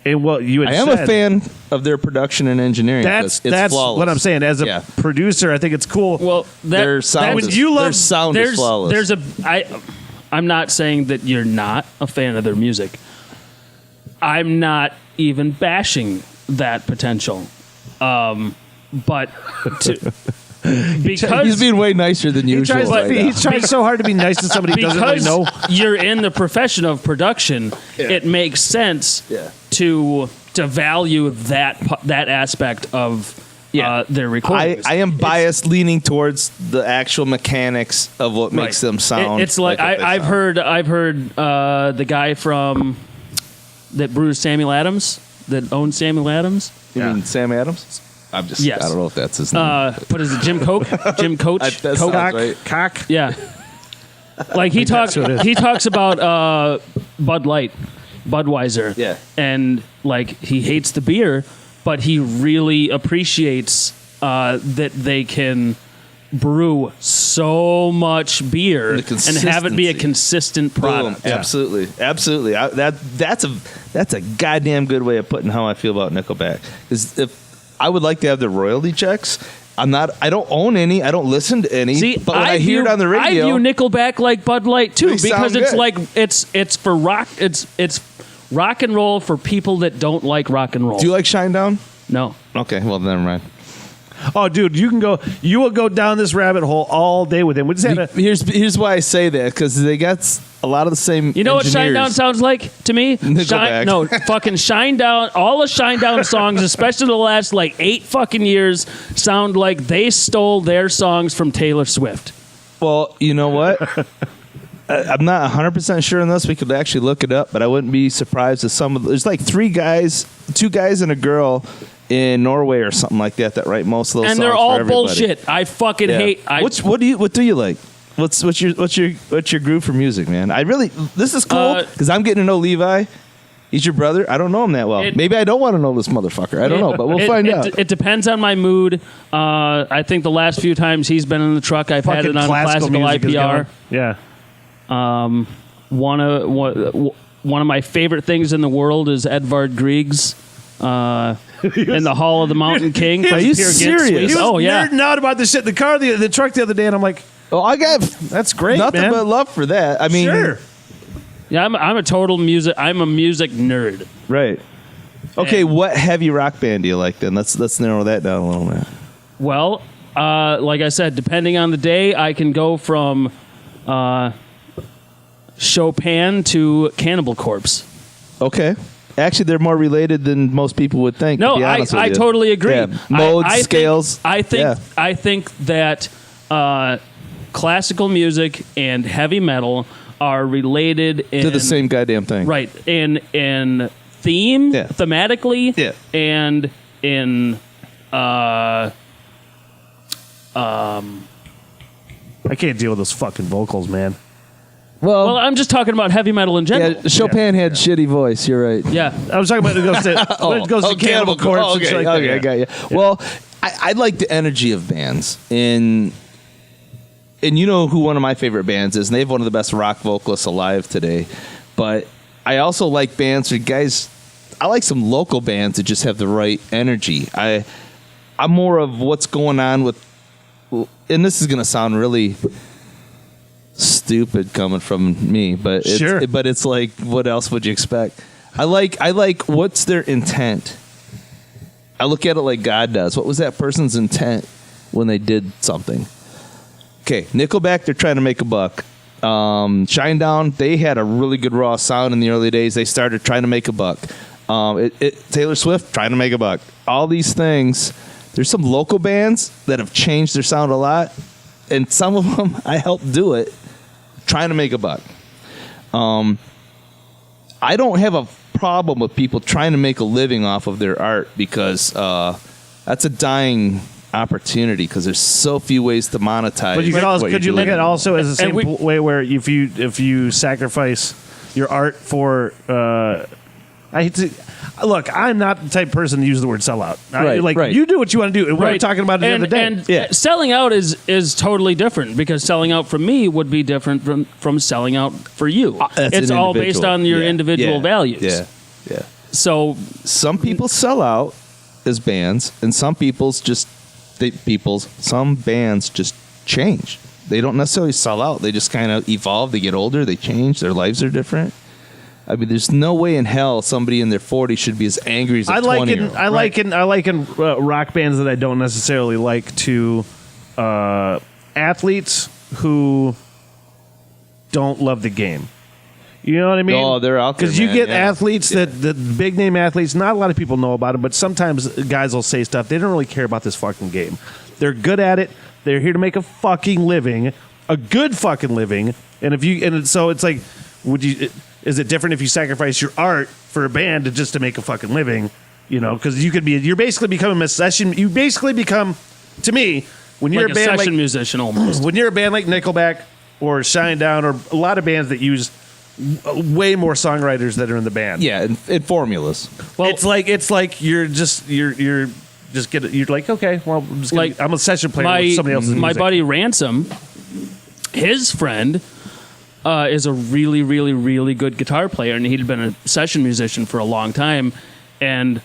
Speaker 3: And what you had
Speaker 1: I am
Speaker 3: said,
Speaker 1: a fan of their production and engineering.
Speaker 3: That's
Speaker 1: it's flawless.
Speaker 3: what I'm saying. As a
Speaker 1: Yeah.
Speaker 3: producer, I think it's cool.
Speaker 2: Well,
Speaker 1: Their sound
Speaker 3: when
Speaker 1: is,
Speaker 3: you love-
Speaker 1: their sound is flawless.
Speaker 2: I'm not saying that you're not a fan of their music. I'm not even bashing that potential. But because
Speaker 1: He's being way nicer than
Speaker 3: he
Speaker 1: usual.
Speaker 3: tries,
Speaker 1: right now.
Speaker 3: he's trying so hard to be nice to somebody who doesn't really
Speaker 2: because
Speaker 3: know.
Speaker 2: you're in the profession of production, it makes sense
Speaker 1: Yeah.
Speaker 2: to value that aspect of their recordings.
Speaker 1: I am biased, leaning towards the actual mechanics of what makes them sound.
Speaker 2: It's like I've heard the guy from that brewed Samuel Adams, that owns Samuel Adams.
Speaker 1: You mean Sam Adams? I don't know if that's his name.
Speaker 2: What is it, Jim Coke? Jim Coach?
Speaker 1: That sounds right.
Speaker 3: Cock.
Speaker 2: Yeah. Like he talks about Bud Light, Budweiser.
Speaker 1: Yeah.
Speaker 2: And like he hates the beer, but he really appreciates that they can brew so much beer and have it be a consistent product.
Speaker 1: Boom. Absolutely. That's a goddamn good way of putting how I feel about Nickelback. Is if I would like to have the royalty checks. I don't own any. I don't listen to any.
Speaker 2: See,
Speaker 1: but when I hear it on the radio,
Speaker 2: I view Nickelback like Bud Light too, because it's
Speaker 1: good.
Speaker 2: like it's for rock. It's rock and roll for people that don't like rock and roll.
Speaker 1: Do you like Shinedown?
Speaker 2: No.
Speaker 1: Okay, well, never mind.
Speaker 3: Oh, dude, you will go down this rabbit hole all day with him. We just had
Speaker 1: Here's why I say that, because they got a lot of the same.
Speaker 2: You know what Shinedown sounds like to me?
Speaker 1: Nickelback.
Speaker 2: Fucking Shinedown. All the Shinedown songs, especially the last like 8 fucking years, sound like they stole their songs from Taylor Swift.
Speaker 1: Well, you know what? I'm not 100% sure on this. We could actually look it up, but I wouldn't be surprised if there's like 2 guys and a girl in Norway or something like that write most of those songs.
Speaker 2: And they're
Speaker 1: for
Speaker 2: all
Speaker 1: everybody.
Speaker 2: bullshit. I fucking hate.
Speaker 1: What do you like? What's your groove for music, man? This is cool because I'm getting to know Levi. He's your brother. I don't know him that well. Maybe I don't want to know this motherfucker. I don't know, but we'll find out.
Speaker 2: It depends on my mood. I think the last few times he's been in the truck, I've had it on classical IPR.
Speaker 3: Yeah.
Speaker 2: One of my favorite things in the world is Edvard Grieg's in the Hall of the Mountain King.
Speaker 1: Are you serious?
Speaker 3: He was
Speaker 2: yeah.
Speaker 3: nerding out about this shit in the car, the truck the other day, and I'm like,
Speaker 1: oh, I got
Speaker 3: that's great,
Speaker 1: nothing
Speaker 3: man.
Speaker 1: but love for that. I mean,
Speaker 3: sure.
Speaker 2: Yeah, I'm a total music. I'm a music nerd.
Speaker 1: Right. Okay, what heavy rock band do you like then? Let's narrow that down a little bit.
Speaker 2: Well, like I said, depending on the day, I can go from Chopin to Cannibal Corpse.
Speaker 1: Okay. Actually, they're more related than most people would think.
Speaker 2: No,
Speaker 1: to be honest with
Speaker 2: I
Speaker 1: you.
Speaker 2: totally agree.
Speaker 1: Yeah. Modes, scales.
Speaker 2: I think that classical music and heavy metal are related
Speaker 1: to the same goddamn thing.
Speaker 2: Right. In theme,
Speaker 1: Yeah.
Speaker 2: thematically,
Speaker 1: Yeah.
Speaker 2: and in
Speaker 3: I can't deal with those fucking vocals, man.
Speaker 2: well, I'm just talking about heavy metal in general.
Speaker 1: Yeah, Chopin had shitty voice. You're right.
Speaker 2: Yeah.
Speaker 3: I was talking about it goes to Cannibal Corpse.
Speaker 1: Oh,
Speaker 3: and shit
Speaker 1: okay,
Speaker 3: like that.
Speaker 1: okay, I got you. Yeah. Well, I like the energy of bands, and you know who one of my favorite bands is, and they have one of the best rock vocalists alive today. But I also like bands where I like some local bands that just have the right energy. I'm more of what's going on with, and this is going to sound really stupid coming from me, but it's like, what else would you expect? I like what's their intent. I look at it like God does. What was that person's intent when they did something? Okay, Nickelback, they're trying to make a buck. Shinedown, they had a really good raw sound in the early days. They started trying to make a buck. Taylor Swift, trying to make a buck. All these things. There's some local bands that have changed their sound a lot, and some of them I helped do it, trying to make a buck. I don't have a problem with people trying to make a living off of their art, because that's a dying opportunity, because there's so few ways to monetize.
Speaker 3: But could you look at it also as the same way where if you sacrifice your art for I hate to look, I'm not the type of person to use the word sellout.
Speaker 1: Right.
Speaker 3: You do what you want to do. We're talking about it the other day.
Speaker 2: And selling out is totally different, because selling out for me would be different from selling out for you. It's all based on your individual values.
Speaker 1: Yeah.
Speaker 2: So
Speaker 1: some people sell out as bands, and some some bands just change. They don't necessarily sell out. They just kind of evolve. They get older. They change. Their lives are different. I mean, there's no way in hell somebody in their 40s should be as angry as a 20-year-old.
Speaker 3: I like in rock bands that I don't necessarily like to athletes who don't love the game. You know what I mean?
Speaker 1: Oh, they're out there,
Speaker 3: because you
Speaker 1: man,
Speaker 3: get
Speaker 1: yeah.
Speaker 3: athletes that the big name athletes. Not a lot of people know about it, but sometimes guys will say stuff. They don't really care about this fucking game. They're good at it. They're here to make a fucking living, a good fucking living. And so it's like, is it different if you sacrifice your art for a band to make a fucking living? You know, because you're basically becoming a session. You basically become, to me, when you're
Speaker 2: like
Speaker 3: a band
Speaker 2: session musician almost.
Speaker 3: When you're a band like Nickelback or Shinedown or a lot of bands that use way more songwriters that are in the band.
Speaker 1: Yeah, and formulas.
Speaker 3: Well, it's like you're like, okay, well, I'm a session player with somebody else's music.
Speaker 2: My buddy Ransom, his friend, is a really, really, really good guitar player, and he'd been a session musician for a long time, and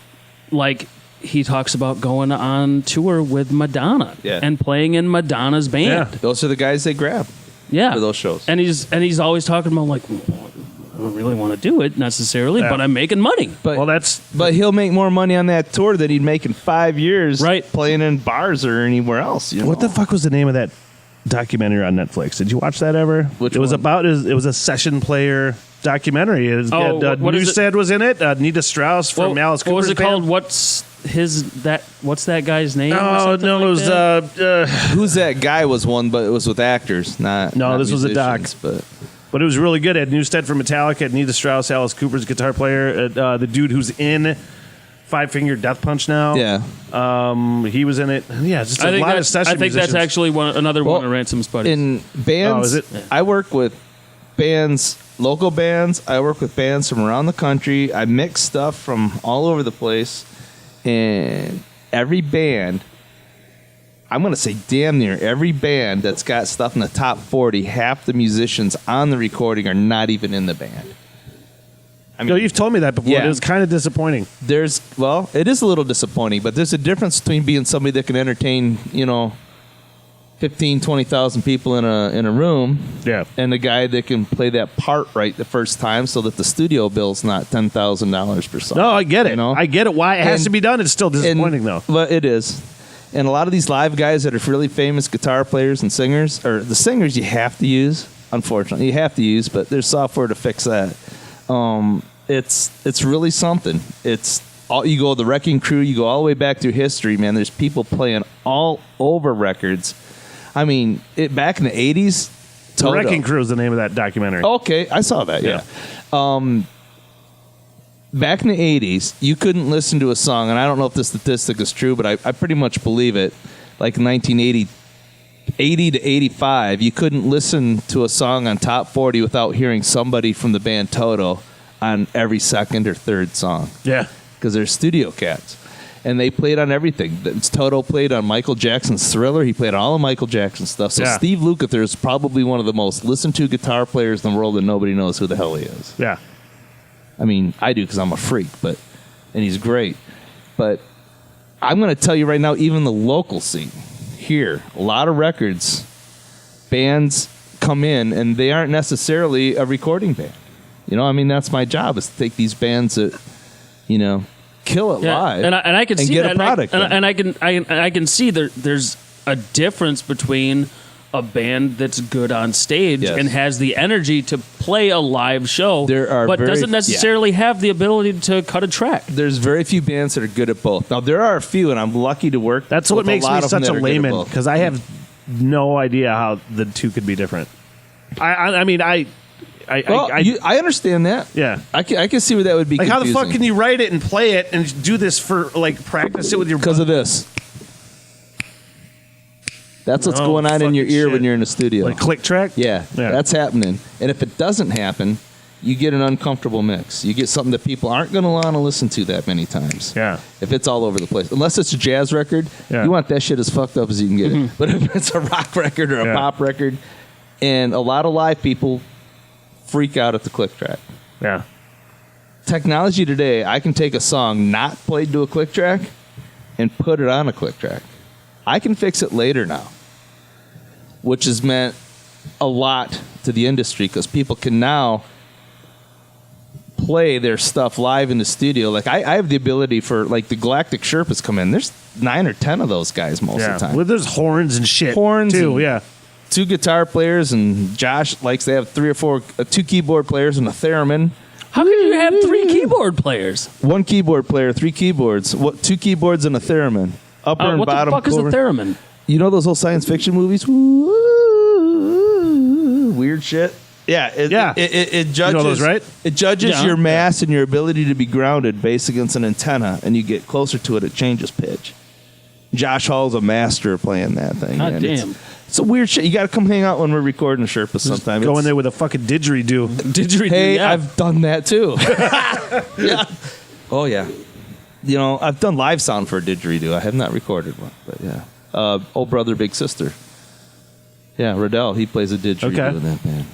Speaker 2: like he talks about going on tour with Madonna and playing in Madonna's band.
Speaker 3: Yeah.
Speaker 1: Those are the guys they grab. For those shows.
Speaker 2: And he's always talking about like, I don't really want to do it necessarily, but I'm making money.
Speaker 1: But he'll make more money on that tour than he'd make in 5 years playing in bars or anywhere else. You know?
Speaker 3: What the fuck was the name of that documentary on Netflix? Did you watch that ever? It was a session player documentary. Newstead was in it. Nita Strauss from Alice Cooper's
Speaker 2: what was it
Speaker 3: band.
Speaker 2: called? What's that guy's name?
Speaker 3: Oh no, it was
Speaker 1: Who's That Guy was one, but it was with actors, not
Speaker 3: this was a doc. But it was really good. It had Newstead from Metallica, Nita Strauss, Alice Cooper's guitar player, the dude who's in Five Finger Death Punch now.
Speaker 1: Yeah.
Speaker 3: He was in it. Yeah, just a lot of session
Speaker 2: I think
Speaker 3: musicians.
Speaker 2: that's actually another one of Ransom's buddies.
Speaker 1: In bands,
Speaker 3: is it?
Speaker 1: I work with bands, local bands. I work with bands from around the country. I mix stuff from all over the place. And every band, I'm going to say damn near every band that's got stuff in the top 40, half the musicians on the recording are not even in the band. I mean,
Speaker 3: you've told me that before.
Speaker 1: Yeah.
Speaker 3: It was kind of disappointing.
Speaker 1: it is a little disappointing, but there's a difference between being somebody that can entertain, 15, 20,000 people in a room, and the guy that can play that part right the first time, so that the studio bill's not $10,000 per song.
Speaker 3: No, I get it.
Speaker 1: You know?
Speaker 3: I get it. Why it has to be done? It's still disappointing, though.
Speaker 1: But it is. And a lot of these live guys that are really famous guitar players and singers, or the singers you have to use, unfortunately, you have to use, but there's software to fix that. It's really something. You go the Wrecking Crew, you go all the way back through history, man. There's people playing all over records. I mean, back in the 80s,
Speaker 3: The Wrecking Crew is the name of that documentary.
Speaker 1: Okay, I saw that, yeah. Back in the 80s, you couldn't listen to a song, and I don't know if this statistic is true, but I pretty much believe it. Like 1980 to 85, you couldn't listen to a song on Top 40 without hearing somebody from the band Toto on every second or third song.
Speaker 3: Yeah.
Speaker 1: Because they're studio cats. And they played on everything. Toto played on Michael Jackson's Thriller. He played on all of Michael Jackson's stuff. So Steve Lukather is probably one of the most listened to guitar players in the world, and nobody knows who the hell he is.
Speaker 3: Yeah.
Speaker 1: I mean, I do because I'm a freak, and he's great. But I'm going to tell you right now, even the local scene here, a lot of records, bands come in, and they aren't necessarily a recording band. I mean, that's my job, is to take these bands that, kill it live,
Speaker 2: and I can see
Speaker 1: get
Speaker 2: that,
Speaker 1: a product,
Speaker 2: and I can see there's a difference between a band that's good on stage and has the energy to play a live show, but doesn't necessarily have the ability to cut a track.
Speaker 1: There's very few bands that are good at both. Now there are a few, and I'm lucky to work.
Speaker 3: That's what makes me such a layman, because I have no idea how the two could be different. I
Speaker 1: understand that.
Speaker 3: Yeah,
Speaker 1: I can see where that would be.
Speaker 3: Like,
Speaker 1: confusing.
Speaker 3: how the fuck can you write it and play it and do this for practice it with your?
Speaker 1: Because of this. That's what's going on in your ear when you're in a studio.
Speaker 3: Like click track.
Speaker 1: Yeah, that's happening. And if it doesn't happen, you get an uncomfortable mix. You get something that people aren't going to want to listen to that many times.
Speaker 3: Yeah.
Speaker 1: If it's all over the place, unless it's a jazz record, you want that shit as fucked up as you can get it. But if it's a rock record or a pop record, and a lot of live people freak out at the click track.
Speaker 3: Yeah.
Speaker 1: Technology today, I can take a song not played to a click track and put it on a click track. I can fix it later now, which has meant a lot to the industry, because people can now play their stuff live in the studio. Like I have the ability for, like, the Galactic Sherpas come in. There's 9 or 10 of those guys most of the time.
Speaker 3: Well, there's horns and shit.
Speaker 1: Horns
Speaker 3: too.
Speaker 1: and
Speaker 3: Yeah.
Speaker 1: 2 guitar players, and Josh likes to have 3 or 4, 2 keyboard players and a theremin.
Speaker 2: How can you have 3 keyboard players?
Speaker 1: 1 keyboard player, 3 keyboards, 2 keyboards and a theremin. Upper and
Speaker 2: what
Speaker 1: bottom.
Speaker 2: What the fuck is a theremin?
Speaker 1: You know those old science fiction movies? Weird shit. Yeah, it judges.
Speaker 3: You know those, right?
Speaker 1: It judges your mass and your ability to be grounded based against an antenna, and you get closer to it, it changes pitch. Josh Hall's a master of playing that thing.
Speaker 2: God
Speaker 1: man.
Speaker 2: damn.
Speaker 1: It's a weird shit. You got to come hang out when we're recording a Sherpa sometime.
Speaker 3: Go in there with a fucking didgeridoo.
Speaker 2: Didgeridoo.
Speaker 1: Hey,
Speaker 2: yeah.
Speaker 1: I've done that too. Yeah. Oh yeah. You know, I've done live sound for a didgeridoo. I have not recorded one, but yeah. Old Brother, Big Sister. Yeah, Riddell. He plays a didgeridoo in that band.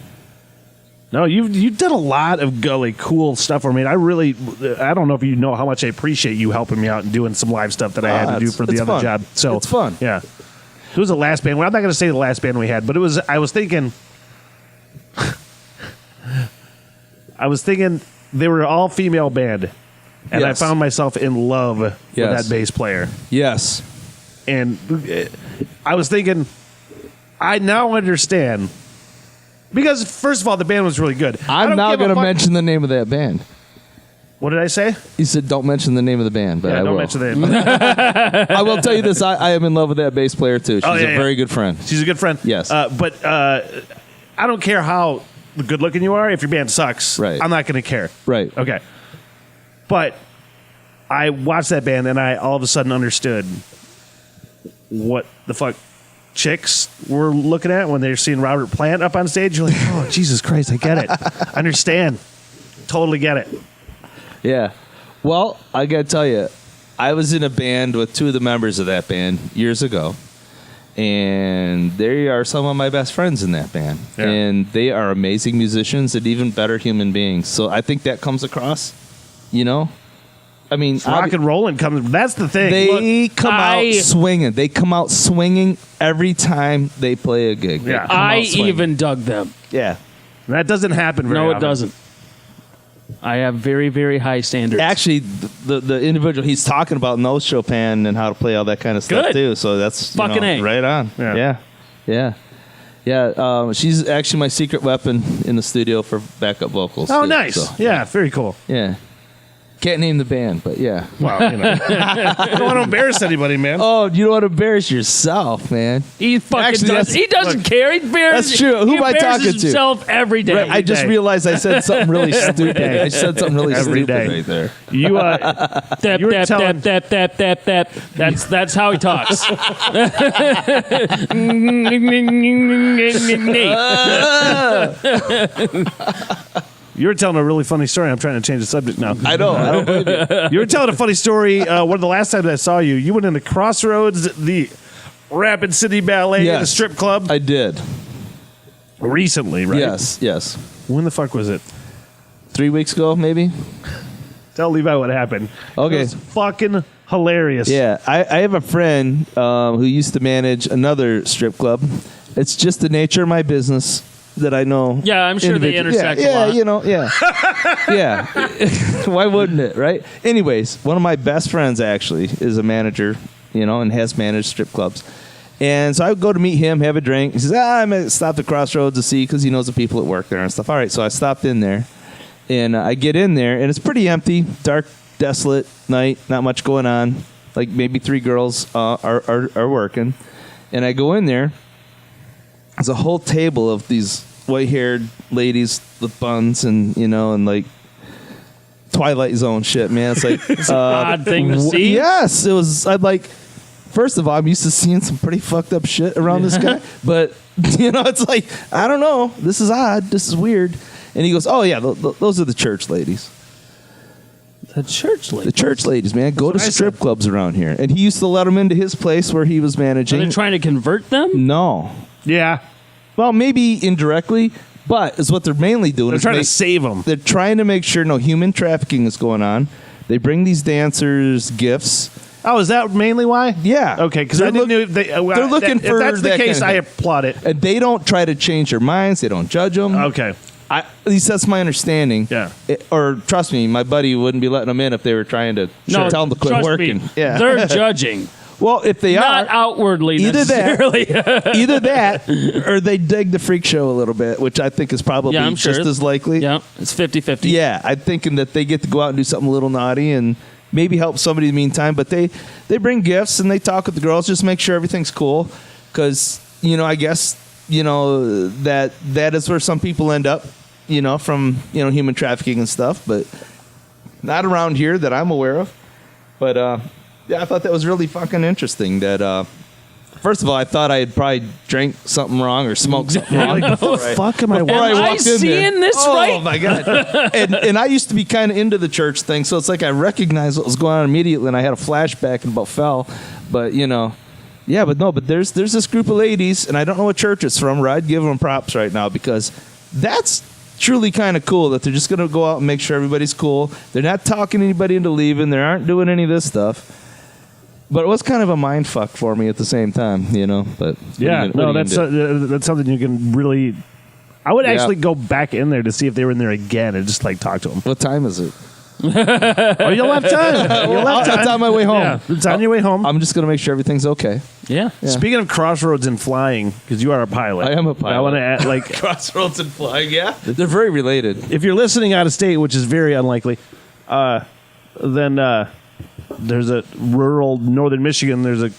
Speaker 3: No, you've done a lot of cool stuff for me. I don't know if you know how much I appreciate you helping me out and doing some live stuff that I had to do for the other
Speaker 1: fun.
Speaker 3: job. So
Speaker 1: it's fun.
Speaker 3: Yeah. It was the last band. Well, I'm not going to say the last band we had, but I was thinking they were all female band. And
Speaker 1: Yes.
Speaker 3: I found myself in love with
Speaker 1: Yes.
Speaker 3: that bass player.
Speaker 1: Yes.
Speaker 3: And I was thinking, I now understand. Because, first of all, the band was really good.
Speaker 1: I'm not going to mention the name of that band.
Speaker 3: What did I say?
Speaker 1: You said don't mention the name of the band, but I
Speaker 3: don't
Speaker 1: will.
Speaker 3: mention the name.
Speaker 1: I will tell you this. I am in love with that bass player, too. She's a very good friend.
Speaker 3: She's a good friend.
Speaker 1: Yes.
Speaker 3: But I don't care how good looking you are. If your band sucks,
Speaker 1: Right.
Speaker 3: I'm not going to care.
Speaker 1: Right.
Speaker 3: Okay. But I watched that band and I all of a sudden understood what the fuck chicks were looking at when they're seeing Robert Plant up on stage. You're like, oh, Jesus Christ, I get it. I understand. Totally get it.
Speaker 1: Yeah. Well, I got to tell you, I was in a band with 2 of the members of that band years ago. And they are some of my best friends in that band.
Speaker 3: Yeah.
Speaker 1: And they are amazing musicians and even better human beings. So I think that comes across, you know? I mean,
Speaker 3: Rock and rolling comes. That's the thing.
Speaker 1: they
Speaker 3: Look,
Speaker 1: come out swinging. They come out swinging every time they play a gig. They
Speaker 3: Yeah.
Speaker 1: come out
Speaker 2: I
Speaker 1: swinging.
Speaker 2: even dug them.
Speaker 1: Yeah.
Speaker 3: that doesn't happen very
Speaker 2: No, it
Speaker 3: often.
Speaker 2: doesn't. I have very, very high standards.
Speaker 1: Actually, the individual he's talking about knows Chopin and how to play all that kind of stuff
Speaker 2: Good.
Speaker 1: too. So that's
Speaker 2: Fucking A.
Speaker 1: right on.
Speaker 3: Yeah.
Speaker 1: Yeah. She's actually my secret weapon in the studio for backup vocals.
Speaker 3: Oh,
Speaker 1: too.
Speaker 3: nice.
Speaker 1: So,
Speaker 3: Yeah, very cool.
Speaker 1: yeah. Can't name the band, but yeah.
Speaker 3: Well, you know. I don't want to embarrass anybody, man.
Speaker 1: Oh, you don't want to embarrass yourself, man.
Speaker 2: He fucking
Speaker 1: Actually,
Speaker 2: does.
Speaker 1: that's-
Speaker 2: He doesn't care. He embarrasses.
Speaker 1: That's true. Who
Speaker 2: he
Speaker 1: am I talking
Speaker 2: embarrasses
Speaker 1: to?
Speaker 2: himself every day.
Speaker 1: I just
Speaker 3: day.
Speaker 1: realized I said something really stupid. I said something really
Speaker 3: Every
Speaker 1: stupid
Speaker 3: day.
Speaker 1: right there.
Speaker 3: You
Speaker 2: Tap,
Speaker 3: You were
Speaker 2: tap,
Speaker 3: telling-
Speaker 2: tap, tap, tap, tap, tap. That's how he talks.
Speaker 3: you were telling a really funny story. I'm trying to change the subject now.
Speaker 1: I know. I don't believe you.
Speaker 3: You were telling a funny story. One of the last times I saw you, you went into Crossroads, the Rapid City Ballet,
Speaker 1: Yes.
Speaker 3: the strip club.
Speaker 1: I did.
Speaker 3: Recently, right?
Speaker 1: Yes.
Speaker 3: When the fuck was it?
Speaker 1: 3 weeks ago, maybe.
Speaker 3: Tell Levi what happened.
Speaker 1: Okay.
Speaker 3: It was fucking hilarious.
Speaker 1: Yeah, I have a friend who used to manage another strip club. It's just the nature of my business that I know.
Speaker 2: Yeah, I'm sure they
Speaker 1: individual-
Speaker 2: intersect a
Speaker 1: Yeah,
Speaker 2: lot.
Speaker 1: you know, yeah. Yeah. Why wouldn't it, right? Anyways, one of my best friends actually is a manager, you know, and has managed strip clubs. And so I would go to meet him, have a drink. He says, I'm going to stop at Crossroads to see because he knows the people that work there and stuff. All right, so I stopped in there. And I get in there, and it's pretty empty, dark, desolate night, not much going on. Like maybe 3 girls are working. And I go in there. There's a whole table of these white-haired ladies with buns and, you know, and like Twilight Zone shit, man. It's like
Speaker 2: It's an odd thing to see.
Speaker 1: Yes, it was. I'd like. First of all, I'm used to seeing some pretty fucked up shit around this guy, but you know, it's like I don't know. This is odd. This is weird. And he goes, "Oh yeah, those are the church ladies.
Speaker 2: The church lady.
Speaker 1: The church ladies, man. Go to
Speaker 3: what I
Speaker 1: strip
Speaker 3: said.
Speaker 1: clubs around here." And he used to let them into his place where he was
Speaker 2: Are
Speaker 1: managing.
Speaker 2: they trying to convert them?
Speaker 1: No,
Speaker 3: Yeah.
Speaker 1: well, maybe indirectly, but is what they're mainly doing.
Speaker 3: They're
Speaker 1: is
Speaker 3: trying to save them.
Speaker 1: They're trying to make sure no human trafficking is going on. They bring these dancers gifts.
Speaker 3: Oh, is that mainly why?
Speaker 1: Yeah.
Speaker 3: Okay, because
Speaker 1: They're
Speaker 3: I didn't
Speaker 1: look-
Speaker 3: know.
Speaker 1: they're looking
Speaker 3: if
Speaker 1: for
Speaker 3: that's the
Speaker 1: that
Speaker 3: case,
Speaker 1: kind
Speaker 3: I
Speaker 1: of thing.
Speaker 3: applaud it.
Speaker 1: And they don't try to change their minds. They don't judge them.
Speaker 3: Okay.
Speaker 1: At least that's my understanding.
Speaker 3: Yeah.
Speaker 1: Or trust me, my buddy wouldn't be letting them in if they were trying to tell them to quit
Speaker 2: trust
Speaker 1: working.
Speaker 2: Me,
Speaker 1: Yeah.
Speaker 2: They're judging.
Speaker 1: Well, if they
Speaker 2: Not
Speaker 1: are
Speaker 2: outwardly
Speaker 1: either
Speaker 2: necessarily.
Speaker 1: either that, or they dig the freak show a little bit, which I think is probably
Speaker 2: Yeah, I'm
Speaker 1: just
Speaker 2: sure.
Speaker 1: as likely.
Speaker 2: Yeah, it's 50-50.
Speaker 1: Yeah, I'm thinking that they get to go out and do something a little naughty and maybe help somebody in the meantime. But they bring gifts and they talk with the girls, just make sure everything's cool. Because, I guess, that is where some people end up, from, human trafficking and stuff. But not around here that I'm aware of. But, I thought that was really fucking interesting that... First of all, I thought I had probably drank something wrong or smoked something wrong.
Speaker 3: Like, what the fuck am I
Speaker 2: Am
Speaker 3: watching?
Speaker 2: I seeing this right?
Speaker 1: Oh my god! and I used to be kind of into the church thing, so it's like I recognized what was going on immediately, and I had a flashback and about fell. But but there's this group of ladies, and I don't know what church it's from. Where I'd give them props right now because that's truly kind of cool that they're just going to go out and make sure everybody's cool. They're not talking anybody into leaving. They aren't doing any of this stuff. But it was kind of a mind fuck for me at the same time, But
Speaker 3: that's something you can really. I would actually go back in there to see if they were in there again and just talk to them.
Speaker 1: What time is it?
Speaker 3: Oh, you'll have time. You'll have time.
Speaker 1: It's on my way home.
Speaker 3: Yeah, it's on your way home.
Speaker 1: I'm just gonna make sure everything's okay.
Speaker 2: Yeah.
Speaker 3: Speaking of crossroads and flying, because you are a pilot,
Speaker 1: I am a pilot.
Speaker 3: I want to add,
Speaker 1: Crossroads and flying. Yeah, they're very related.
Speaker 3: if you're listening out of state, which is very unlikely, then there's a rural northern Michigan. There's a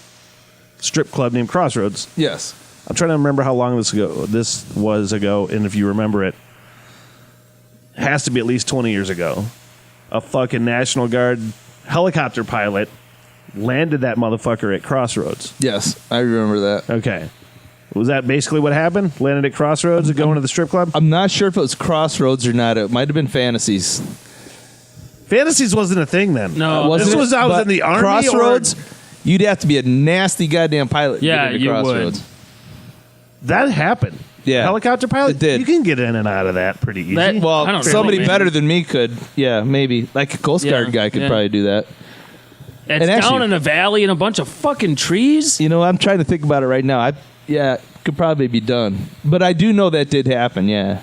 Speaker 3: strip club named Crossroads.
Speaker 1: Yes.
Speaker 3: I'm trying to remember how long this was ago, and if you remember it, has to be at least 20 years ago. A fucking National Guard helicopter pilot landed that motherfucker at Crossroads.
Speaker 1: Yes, I remember that.
Speaker 3: Okay. Was that basically what happened? Landed at Crossroads and going to the strip club?
Speaker 1: I'm not sure if it was Crossroads or not. It might have been Fantasies.
Speaker 3: Fantasies wasn't a thing then.
Speaker 2: No,
Speaker 3: this was I was in the Army.
Speaker 1: Crossroads, you'd have to be a nasty goddamn pilot. To
Speaker 2: Yeah,
Speaker 1: get into
Speaker 2: you would.
Speaker 1: Crossroads.
Speaker 3: That happened.
Speaker 1: Yeah.
Speaker 3: Helicopter pilot?
Speaker 1: It did.
Speaker 3: You can get in and out of that pretty easy.
Speaker 2: That-
Speaker 1: Well,
Speaker 2: I don't
Speaker 1: somebody
Speaker 2: know, man.
Speaker 1: better than me could. Yeah, maybe. Like a Coast Guard guy could
Speaker 2: yeah.
Speaker 1: probably do that.
Speaker 2: It's
Speaker 1: And actually-
Speaker 2: down in a valley in a bunch of fucking trees.
Speaker 1: I'm trying to think about it right now. Could probably be done. But I do know that did happen, yeah.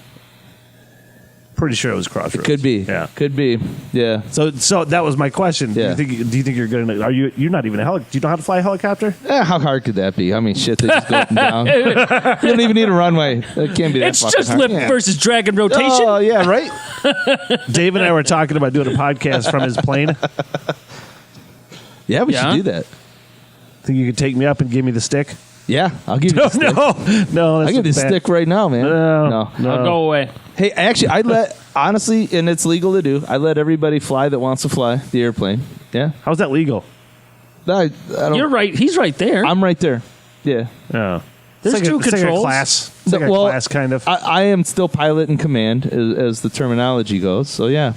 Speaker 3: Pretty sure it was Crossroads.
Speaker 1: Could be.
Speaker 3: Yeah.
Speaker 1: Could be. Yeah.
Speaker 3: So that was my question.
Speaker 1: Yeah.
Speaker 3: Do you think you're good enough? You're not even a do you know how to fly a helicopter?
Speaker 1: How hard could that be? I mean, shit, they just go up and down. You don't even need a runway. It can't be that
Speaker 2: It's
Speaker 1: fucking
Speaker 2: just
Speaker 1: hard.
Speaker 2: lift
Speaker 1: Yeah.
Speaker 2: versus drag and rotation.
Speaker 1: Oh, yeah, right?
Speaker 3: Dave and I were talking about doing a podcast from his plane.
Speaker 1: Yeah, we
Speaker 2: Yeah.
Speaker 1: should do that.
Speaker 3: Think you could take me up and give me the stick?
Speaker 1: Yeah, I'll give you the stick.
Speaker 3: No.
Speaker 1: I'll
Speaker 3: That's
Speaker 1: give you the
Speaker 3: just bad.
Speaker 1: stick right now, man.
Speaker 3: No.
Speaker 2: I'll go away.
Speaker 1: Hey, actually, honestly, and it's legal to do, I let everybody fly that wants to fly the airplane. Yeah.
Speaker 3: How's that legal?
Speaker 1: I don't,
Speaker 2: You're right. He's right there.
Speaker 1: I'm right there. Yeah.
Speaker 3: Oh.
Speaker 2: There's
Speaker 3: it's like
Speaker 2: two
Speaker 3: it's like a
Speaker 2: controls.
Speaker 3: class. It's like a
Speaker 1: Well,
Speaker 3: class, kind of.
Speaker 1: I am still pilot in command, as the terminology goes. So, yeah.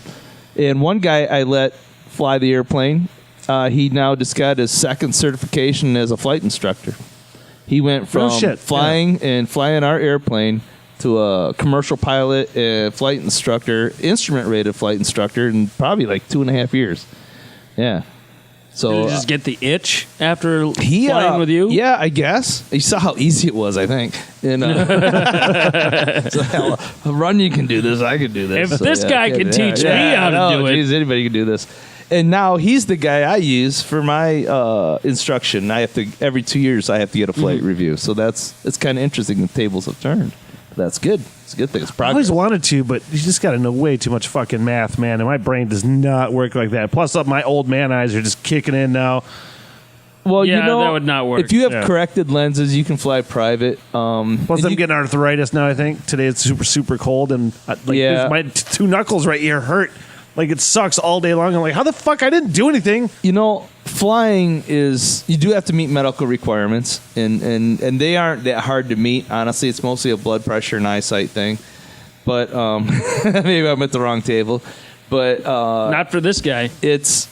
Speaker 1: And one guy I let fly the airplane, he now just got his second certification as a flight instructor. He went from flying our airplane to a commercial pilot, flight instructor, instrument-rated flight instructor in probably like 2.5 years. Yeah. So
Speaker 2: Did you just get the itch after
Speaker 1: he
Speaker 2: flying with you?
Speaker 1: Yeah, I guess. You saw how easy it was, I think. And so, hell, Runyan can do this. I can do this.
Speaker 2: If this guy can teach me how to do it.
Speaker 1: Geez, anybody can do this. And now he's the guy I use for my instruction. I have to every 2 years I have to get a flight review. So it's kind of interesting. The tables have turned. That's good. It's a good thing. It's
Speaker 3: I
Speaker 1: progress.
Speaker 3: always wanted to, but you just got to know way too much fucking math, man. And my brain does not work like that. Plus, my old man eyes are just kicking in now.
Speaker 1: Well,
Speaker 2: Yeah, that would not work.
Speaker 1: If you have
Speaker 3: Yeah.
Speaker 1: corrected lenses, you can fly private.
Speaker 3: Plus, I'm getting arthritis now, I think. Today it's super, super cold. And
Speaker 1: Yeah.
Speaker 3: my two knuckles right here hurt. Like, it sucks all day long. I'm like, how the fuck? I didn't do anything.
Speaker 1: Flying is, you do have to meet medical requirements, and they aren't that hard to meet. Honestly, it's mostly a blood pressure and eyesight thing. But maybe I'm at the wrong table. But
Speaker 2: Not for this guy.
Speaker 1: it's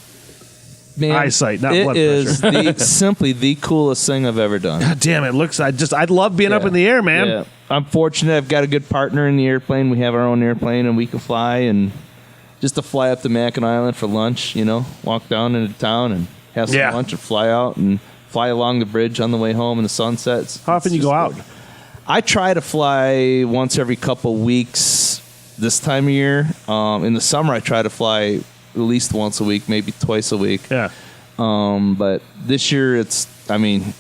Speaker 1: man,
Speaker 3: Eyesight, not
Speaker 1: it
Speaker 3: blood
Speaker 1: is simply the coolest thing I've ever done.
Speaker 3: God damn it. I'd love being up
Speaker 1: Yeah.
Speaker 3: in the air, man.
Speaker 1: Yeah. I'm fortunate. I've got a good partner in the airplane. We have our own airplane, and we can fly. And just to fly up to Mackinac Island for lunch, walk down into town and have some
Speaker 3: Yeah.
Speaker 1: lunch and fly out and fly along the bridge on the way home in the sunsets.
Speaker 3: How often you go out?
Speaker 1: I try to fly once every couple weeks this time of year. In the summer, I try to fly at least once a week, maybe twice a week.
Speaker 3: Yeah.
Speaker 1: But this year, I mean,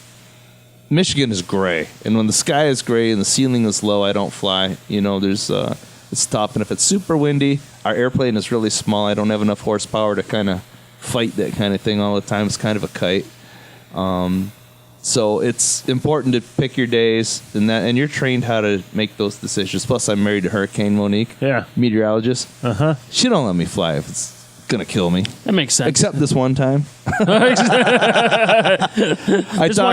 Speaker 1: Michigan is gray, and when the sky is gray and the ceiling is low, I don't fly. There's it's tough, and if it's super windy, our airplane is really small. I don't have enough horsepower to kind of fight that kind of thing all the time. It's kind of a kite. So it's important to pick your days, and you're trained how to make those decisions. Plus, I'm married to Hurricane Monique, meteorologist. She don't let me fly if it's gonna kill me.
Speaker 2: That makes sense.
Speaker 1: Except this one time.
Speaker 2: One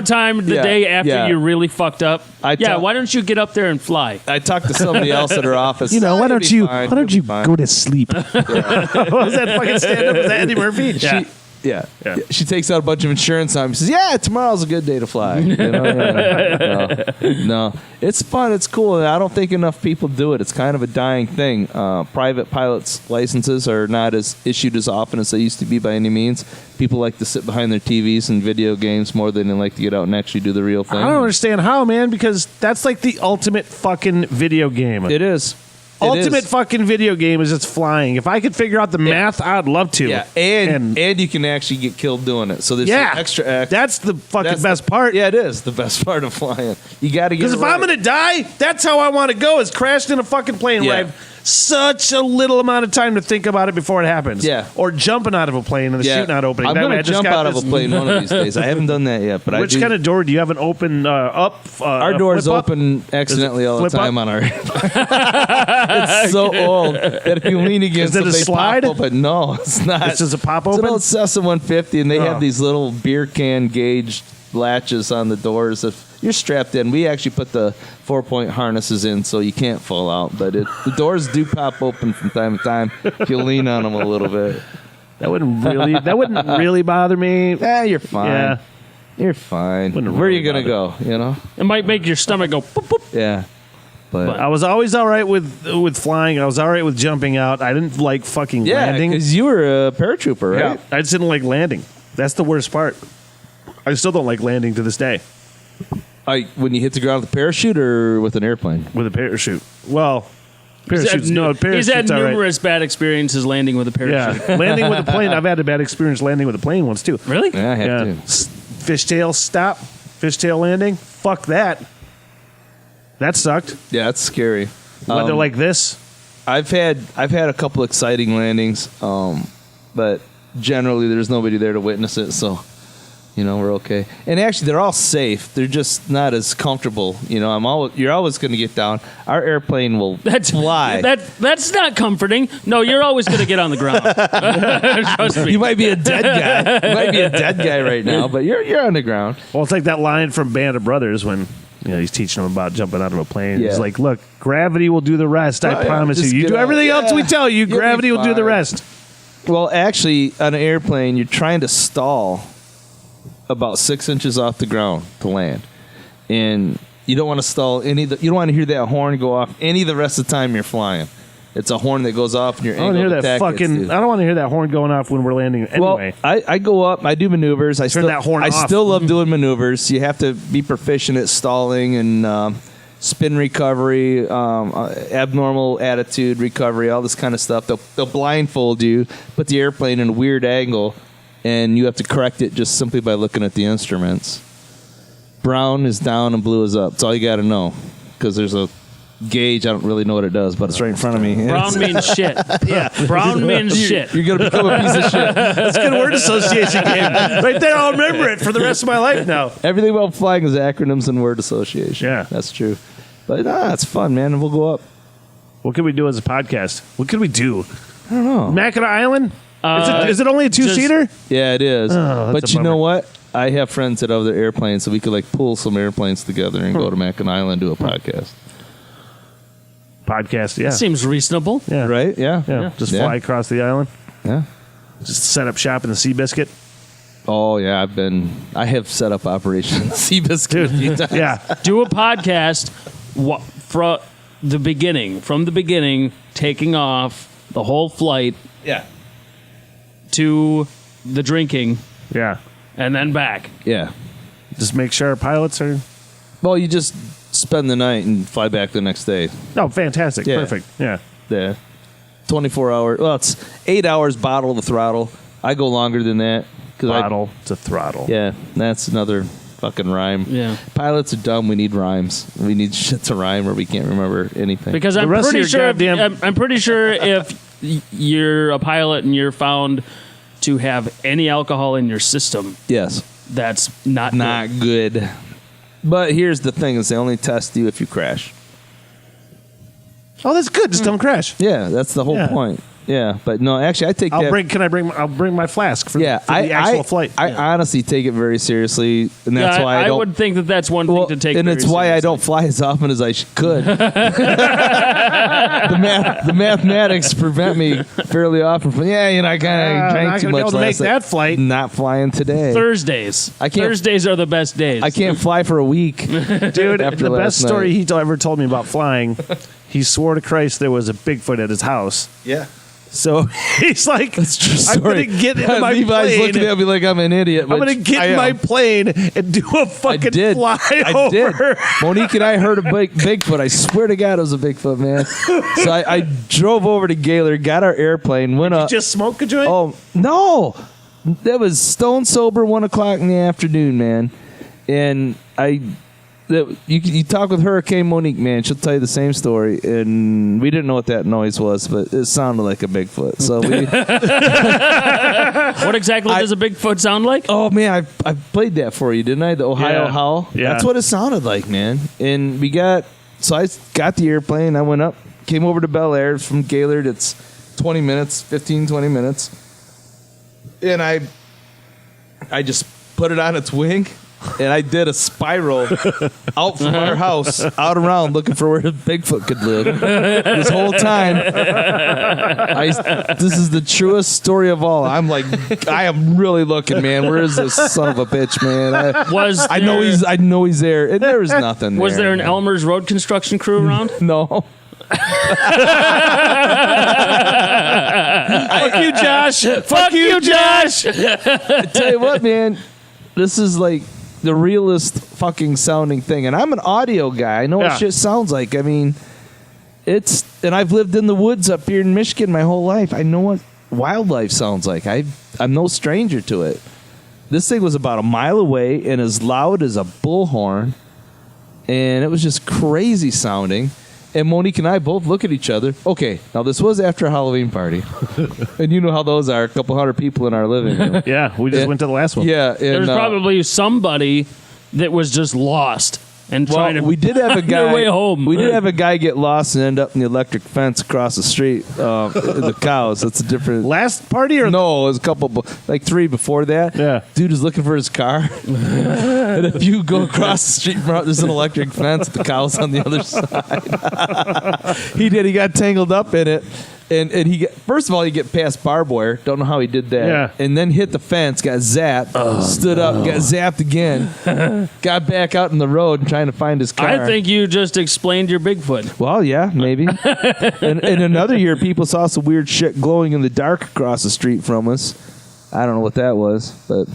Speaker 2: time, the day after you really fucked up. Why don't you get up there and fly?
Speaker 1: I talked to somebody else at her office.
Speaker 3: Why don't you go to sleep? What was that fucking stand-up? Was that Eddie Murphy?
Speaker 1: Yeah. She takes out a bunch of insurance on me. She says, tomorrow's a good day to fly. No. It's fun. It's cool. And I don't think enough people do it. It's kind of a dying thing. Private pilots' licenses are not as issued as often as they used to be by any means. People like to sit behind their TVs and video games more than they like to get out and actually do the real thing.
Speaker 3: I don't understand how, man, because that's like the ultimate fucking video game.
Speaker 1: It is.
Speaker 3: Ultimate fucking video game is just flying. If I could figure out the math, I'd love to.
Speaker 1: Yeah, and you can actually get killed doing it. So there's some extra act.
Speaker 3: That's the fucking best part.
Speaker 1: Yeah, it is the best part of flying. You got to get.
Speaker 3: Because if I'm gonna die, that's how I want to go. Is crashed in a fucking plane where I have such a little amount of time to think about it before it happens.
Speaker 1: Yeah.
Speaker 3: Or jumping out of a plane and the chute not opening.
Speaker 1: I'm going to jump out of a plane one of these days. I haven't done that yet, but
Speaker 3: which kind of door do you have? An open up?
Speaker 1: Our door's open accidentally all the time on our. It's so old that if you lean against it, they pop open. No, it's not.
Speaker 3: It's just a pop open.
Speaker 1: It's an old Cessna 150, and they have these little beer can gauge latches on the doors. If you're strapped in, we actually put the 4-point harnesses in so you can't fall out. But the doors do pop open from time to time if you lean on them a little bit.
Speaker 3: That wouldn't really bother me.
Speaker 1: You're fine. Yeah. You're fine. Where are you gonna go?
Speaker 2: It might make your stomach go boop, boop.
Speaker 1: Yeah. But
Speaker 3: I was always all right with flying. I was all right with jumping out. I didn't like fucking landing.
Speaker 1: Because you were a paratrooper, right?
Speaker 3: Yeah. I just didn't like landing. That's the worst part. I still don't like landing to this day.
Speaker 1: When you hit the ground with a parachute or with an airplane?
Speaker 3: With a parachute. Well, parachutes.
Speaker 2: He's had numerous bad experiences landing with a parachute.
Speaker 3: Yeah, landing with a plane. I've had a bad experience landing with a plane once too.
Speaker 2: Really?
Speaker 1: Yeah, I have to.
Speaker 3: Fishtail stop. Fishtail landing. Fuck that. That sucked.
Speaker 1: Yeah, that's scary.
Speaker 3: Weather like this.
Speaker 1: I've had a couple exciting landings, but generally there's nobody there to witness it, so we're okay. And actually, they're all safe. They're just not as comfortable. You're always going to get down. Our airplane will fly.
Speaker 2: That's not comforting. No, you're always going to get on the ground. Trust me.
Speaker 1: You might be a dead guy. You might be a dead guy right now, but you're on the ground.
Speaker 3: Well, it's like that line from Band of Brothers when he's teaching them about jumping out of a plane. Yeah. He's like, "Look, gravity will do the rest. I promise you. You do everything else we tell you. Gravity will do the rest."
Speaker 1: Well, actually, on an airplane, you're trying to stall about 6 inches off the ground to land, and you don't want to stall you don't want to hear that horn go off any of the rest of the time you're flying. It's a horn that goes off, and your angle of attack. I
Speaker 3: don't want to hear that horn going off when we're landing anyway.
Speaker 1: Well, I go up, I do maneuvers. I
Speaker 3: still
Speaker 1: love doing maneuvers. You have to be proficient at stalling and spin recovery, abnormal attitude recovery, all this kind of stuff. They'll blindfold you, put the airplane in a weird angle, and you have to correct it just simply by looking at the instruments. Brown is down and blue is up. That's all you got to know, because there's a gauge. I don't really know what it does, but it's right in front of me.
Speaker 2: Brown means shit. Yeah, brown means shit.
Speaker 1: You're going to become a piece of shit.
Speaker 3: That's a good word association game. Right there, I'll remember it for the rest of my life now.
Speaker 1: Everything about flying is acronyms and word association.
Speaker 3: Yeah.
Speaker 1: That's true. But it's fun, man, and we'll go up.
Speaker 3: What could we do as a podcast? What could we do?
Speaker 1: I don't know.
Speaker 3: Mackinac Island? Is it only a two-seater?
Speaker 1: Yeah, it is. But you know what? I have friends that have their airplanes, so we could pull some airplanes together and go to Mackinac Island and do a podcast.
Speaker 3: Yeah.
Speaker 2: Seems reasonable.
Speaker 3: Yeah.
Speaker 1: Right? Yeah.
Speaker 3: Just fly across the island.
Speaker 1: Yeah.
Speaker 3: Just set up shop in the Seabiscuit.
Speaker 1: Oh, yeah. I have set up operations in Seabiscuit a few times.
Speaker 3: Yeah.
Speaker 2: Do a podcast from the beginning, taking off the whole flight.
Speaker 1: Yeah.
Speaker 2: To the drinking.
Speaker 3: Yeah.
Speaker 2: And then back.
Speaker 1: Yeah.
Speaker 3: Just make sure our pilots are...
Speaker 1: Well, you just spend the night and fly back the next day.
Speaker 3: Oh, fantastic.
Speaker 1: Yeah.
Speaker 3: Perfect. Yeah.
Speaker 1: 24 hours. Well, it's 8 hours bottle to throttle. I go longer than that.
Speaker 3: Bottle to throttle.
Speaker 1: Yeah. That's another fucking rhyme.
Speaker 2: Yeah.
Speaker 1: Pilots are dumb. We need rhymes. We need shit to rhyme, or we can't remember anything.
Speaker 2: Because I'm pretty sure if you're a pilot and you're found to have any alcohol in your system,
Speaker 1: yes,
Speaker 2: that's not
Speaker 1: good. But here's the thing: is they only test you if you crash.
Speaker 3: Oh, that's good. Just don't crash.
Speaker 1: Yeah, that's the whole point. Yeah, but no, actually, I take
Speaker 3: I'll bring my flask for,
Speaker 1: yeah,
Speaker 3: for the actual flight.
Speaker 1: I honestly take it very seriously, and that's why I don't.
Speaker 2: I would think that's one thing to take.
Speaker 1: And it's why I don't fly as often as I could. the mathematics prevent me fairly often from. I kind of drank too much last night.
Speaker 3: Make that flight.
Speaker 1: Not flying today.
Speaker 2: Thursdays.
Speaker 1: I can't.
Speaker 2: Thursdays are the best days.
Speaker 1: I can't fly for a week,
Speaker 3: dude.
Speaker 1: After
Speaker 3: the best story
Speaker 1: night.
Speaker 3: he ever told me about flying. He swore to Christ there was a Bigfoot at his house.
Speaker 1: Yeah.
Speaker 3: So he's like,
Speaker 1: that's true story.
Speaker 3: I'm going to get into my
Speaker 1: Levi's
Speaker 3: plane.
Speaker 1: looking at me like I'm an idiot.
Speaker 3: I'm going to get in my plane and do a fucking flyover.
Speaker 1: I did. Monique and I heard a Bigfoot. I swear to God it was a Bigfoot, man. So I drove over to Gaylord, got our airplane, went up.
Speaker 3: Did you just smoke a joint?
Speaker 1: Oh, no. That was stone sober, 1 o'clock in the afternoon, man. And you talk with Hurricane Monique, man. She'll tell you the same story. And we didn't know what that noise was, but it sounded like a Bigfoot. So we.
Speaker 2: What exactly does a Bigfoot sound like?
Speaker 1: Oh man, I played that for you, didn't I? The Ohio Howl.
Speaker 3: Yeah.
Speaker 1: That's what it sounded like, man. And I got the airplane. I went up, came over to Bel Air from Gaylord. It's 20 minutes. And I just put it on its wing. And I did a spiral out from our house, out around, looking for where the Bigfoot could live. This whole time, this is the truest story of all. I'm like, I am really looking, man. Where is this son of a bitch, man? I know he's there, and there was nothing.
Speaker 2: Was there an Elmer's Road construction crew around?
Speaker 1: No.
Speaker 3: Fuck you, Josh. Fuck you, Josh.
Speaker 1: I tell you what, man. This is like the realest fucking sounding thing. And I'm an audio guy. I know what shit sounds like. I mean, and I've lived in the woods up here in Michigan my whole life. I know what wildlife sounds like. I'm no stranger to it. This thing was about a mile away and as loud as a bullhorn. And it was just crazy sounding. And Monique and I both look at each other. Okay, now this was after a Halloween party. And you know how those are, a couple hundred people in our living room.
Speaker 3: Yeah, we just went to the last one.
Speaker 1: Yeah.
Speaker 2: There's probably somebody that was just lost and trying to
Speaker 1: we did have a guy
Speaker 2: their way home.
Speaker 1: We did have a guy get lost and end up in the electric fence across the street. The cows. That's a different
Speaker 3: last party or
Speaker 1: no? It was a couple, like 3 before that.
Speaker 3: Yeah,
Speaker 1: dude is looking for his car, and if you go across the street, there's an electric fence. The cow's on the other side. He got tangled up in it. And first of all, he get past barbed wire. Don't know how he did that.
Speaker 3: Yeah.
Speaker 1: And then hit the fence, got zapped, stood up, got zapped again, got back out in the road trying to find his car.
Speaker 2: I think you just explained your Bigfoot.
Speaker 1: Well, yeah, maybe. And another year, people saw some weird shit glowing in the dark across the street from us. I don't know what that was, but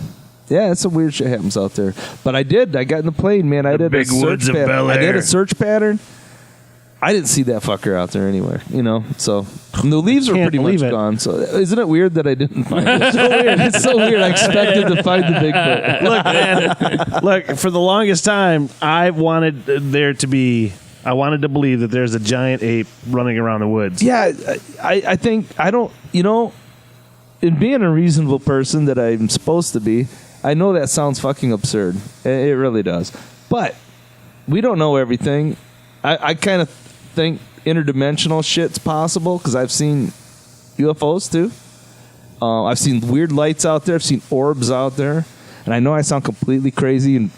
Speaker 1: yeah, some weird shit happens out there. But I got in the plane, man. I did a search pattern. I did a search pattern. I didn't see that fucker out there anywhere, So the leaves were pretty much gone. So isn't it weird that I didn't find it? It's so weird. It's so weird. I expected to find the Bigfoot.
Speaker 3: Look, man. Look, for the longest time, I wanted to believe that there's a giant ape running around the woods.
Speaker 1: Yeah, I think in being a reasonable person that I'm supposed to be, I know that sounds fucking absurd. It really does. But we don't know everything. I kind of think interdimensional shit's possible because I've seen UFOs too. I've seen weird lights out there. I've seen orbs out there. And I know I sound completely crazy. And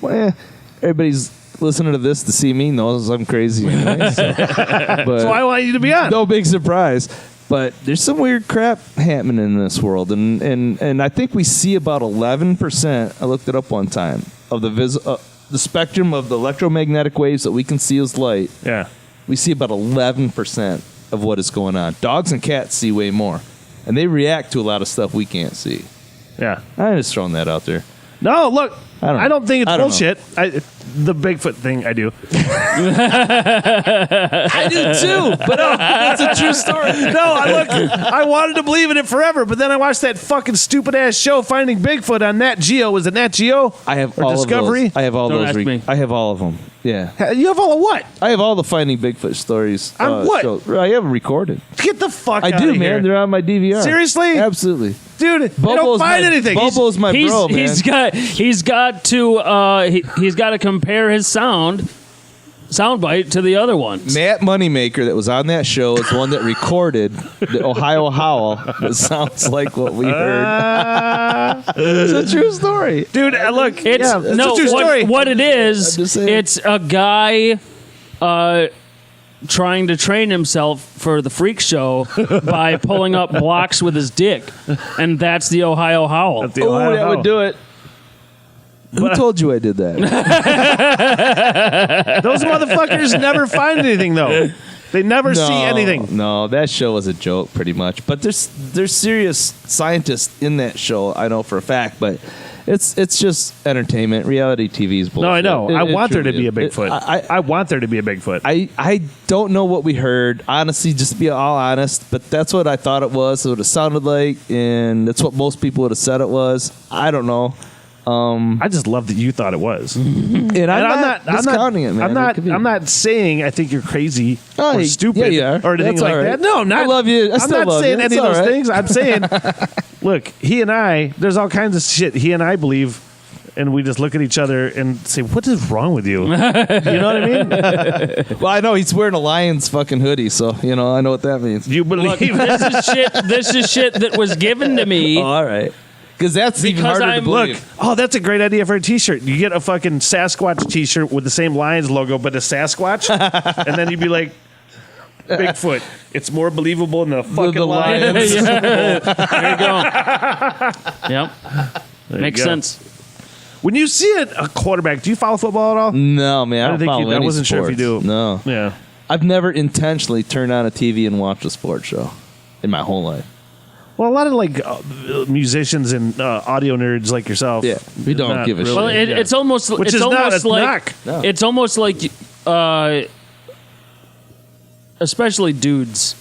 Speaker 1: everybody's listening to this to see me knows I'm crazy anyway. That's
Speaker 3: why I want you to be on.
Speaker 1: No big surprise. But there's some weird crap happening in this world. And I think we see about 11%, I looked it up one time, of the spectrum of the electromagnetic waves that we can see as light.
Speaker 3: Yeah.
Speaker 1: We see about 11% of what is going on. Dogs and cats see way more. And they react to a lot of stuff we can't see.
Speaker 3: Yeah.
Speaker 1: I'm just throwing that out there.
Speaker 3: No, look,
Speaker 1: I don't know.
Speaker 3: I don't think it's
Speaker 1: I don't
Speaker 3: bullshit. The Bigfoot thing, I do.
Speaker 1: I do too, but it's a true story.
Speaker 3: No, I wanted to believe in it forever, but then I watched that fucking stupid ass show, Finding Bigfoot, on Nat Geo. Was it Nat Geo?
Speaker 1: I have
Speaker 3: or
Speaker 1: all
Speaker 3: Discovery?
Speaker 1: of those. I have all
Speaker 2: Don't
Speaker 1: those.
Speaker 2: ask me.
Speaker 1: I have all of them. Yeah,
Speaker 3: You have all of what?
Speaker 1: I have all the Finding Bigfoot stories.
Speaker 3: On what?
Speaker 1: shows. I have them recorded.
Speaker 3: Get the fuck
Speaker 1: I
Speaker 3: out
Speaker 1: do,
Speaker 3: of
Speaker 1: man.
Speaker 3: here.
Speaker 1: They're on my DVR.
Speaker 3: Seriously?
Speaker 1: Absolutely.
Speaker 3: Dude, they don't
Speaker 1: Bobo's
Speaker 3: find
Speaker 1: my,
Speaker 3: anything.
Speaker 1: Bobo's my bro, man.
Speaker 2: He's got to compare his soundbite to the other ones.
Speaker 1: Matt Moneymaker that was on that show is the one that recorded the Ohio Howl that sounds like what we heard. It's a true story.
Speaker 3: Dude, look.
Speaker 2: It's
Speaker 3: a true story.
Speaker 2: what it
Speaker 1: I'm
Speaker 2: is.
Speaker 1: just saying.
Speaker 2: It's a guy trying to train himself for the freak show by pulling up blocks with his dick, and that's the Ohio Howl.
Speaker 3: That's the
Speaker 1: Oh,
Speaker 3: Ohio
Speaker 1: that
Speaker 3: Howl.
Speaker 1: would do it. Who told you I did that?
Speaker 3: Those motherfuckers never find anything, though. They never see anything.
Speaker 1: No, that show was a joke, pretty much. But there's serious scientists in that show. I know for a fact, but it's just entertainment. Reality TV is bullshit.
Speaker 3: No, I know. I want there to be a
Speaker 1: truly is.
Speaker 3: Bigfoot. I want there to be a Bigfoot.
Speaker 1: I don't know what we heard, honestly, just to be all honest, but that's what I thought it was. It would have sounded like, and that's what most people would have said it was. I don't know.
Speaker 3: I just love that you thought it was. And
Speaker 1: And I'm not discounting it, man. It could be.
Speaker 3: I'm not saying I think you're crazy
Speaker 1: Oh,
Speaker 3: or
Speaker 1: yeah,
Speaker 3: stupid
Speaker 1: you are.
Speaker 3: or anything
Speaker 1: That's
Speaker 3: like
Speaker 1: all right.
Speaker 3: that. No, I'm not.
Speaker 1: I love you. I
Speaker 3: I'm
Speaker 1: still
Speaker 3: not
Speaker 1: love
Speaker 3: saying
Speaker 1: you.
Speaker 3: any
Speaker 1: It's
Speaker 3: of those
Speaker 1: all right.
Speaker 3: things. I'm saying, look, he and I, there's all kinds of shit he and I believe, and we just look at each other and say, "What is wrong with you?" You know what I mean?
Speaker 1: Well, I know he's wearing a Lions fucking hoodie, so I know what that means.
Speaker 3: You believe?
Speaker 2: Look, this is shit that was given to me.
Speaker 1: Oh, all right. Because that's even
Speaker 2: Because
Speaker 1: harder to
Speaker 2: I'm-
Speaker 1: believe.
Speaker 3: Look, oh, that's a great idea for a T-shirt. You get a fucking Sasquatch T-shirt with the same Lions logo, but a Sasquatch, and then you'd be like, Bigfoot. It's more believable than the fucking
Speaker 1: the
Speaker 3: Lions.
Speaker 2: Yeah. There you go. Yep.
Speaker 3: There you
Speaker 2: Makes
Speaker 3: go.
Speaker 2: sense.
Speaker 3: When you see a quarterback, do you follow football at all?
Speaker 1: No, man, I don't
Speaker 3: think
Speaker 1: follow
Speaker 3: you- I
Speaker 1: any
Speaker 3: wasn't sure if you
Speaker 1: sports.
Speaker 3: do.
Speaker 1: No.
Speaker 3: Yeah.
Speaker 1: I've never intentionally turned on a TV and watched a sports show in my whole life.
Speaker 3: Well, a lot of musicians and audio nerds like yourself.
Speaker 1: Yeah, we don't
Speaker 3: not
Speaker 1: give a shit.
Speaker 2: Well,
Speaker 3: yeah.
Speaker 2: it's almost
Speaker 3: Which
Speaker 2: it's
Speaker 3: is not
Speaker 2: almost
Speaker 3: a
Speaker 2: like
Speaker 3: knock.
Speaker 1: No.
Speaker 2: it's almost like especially dudes.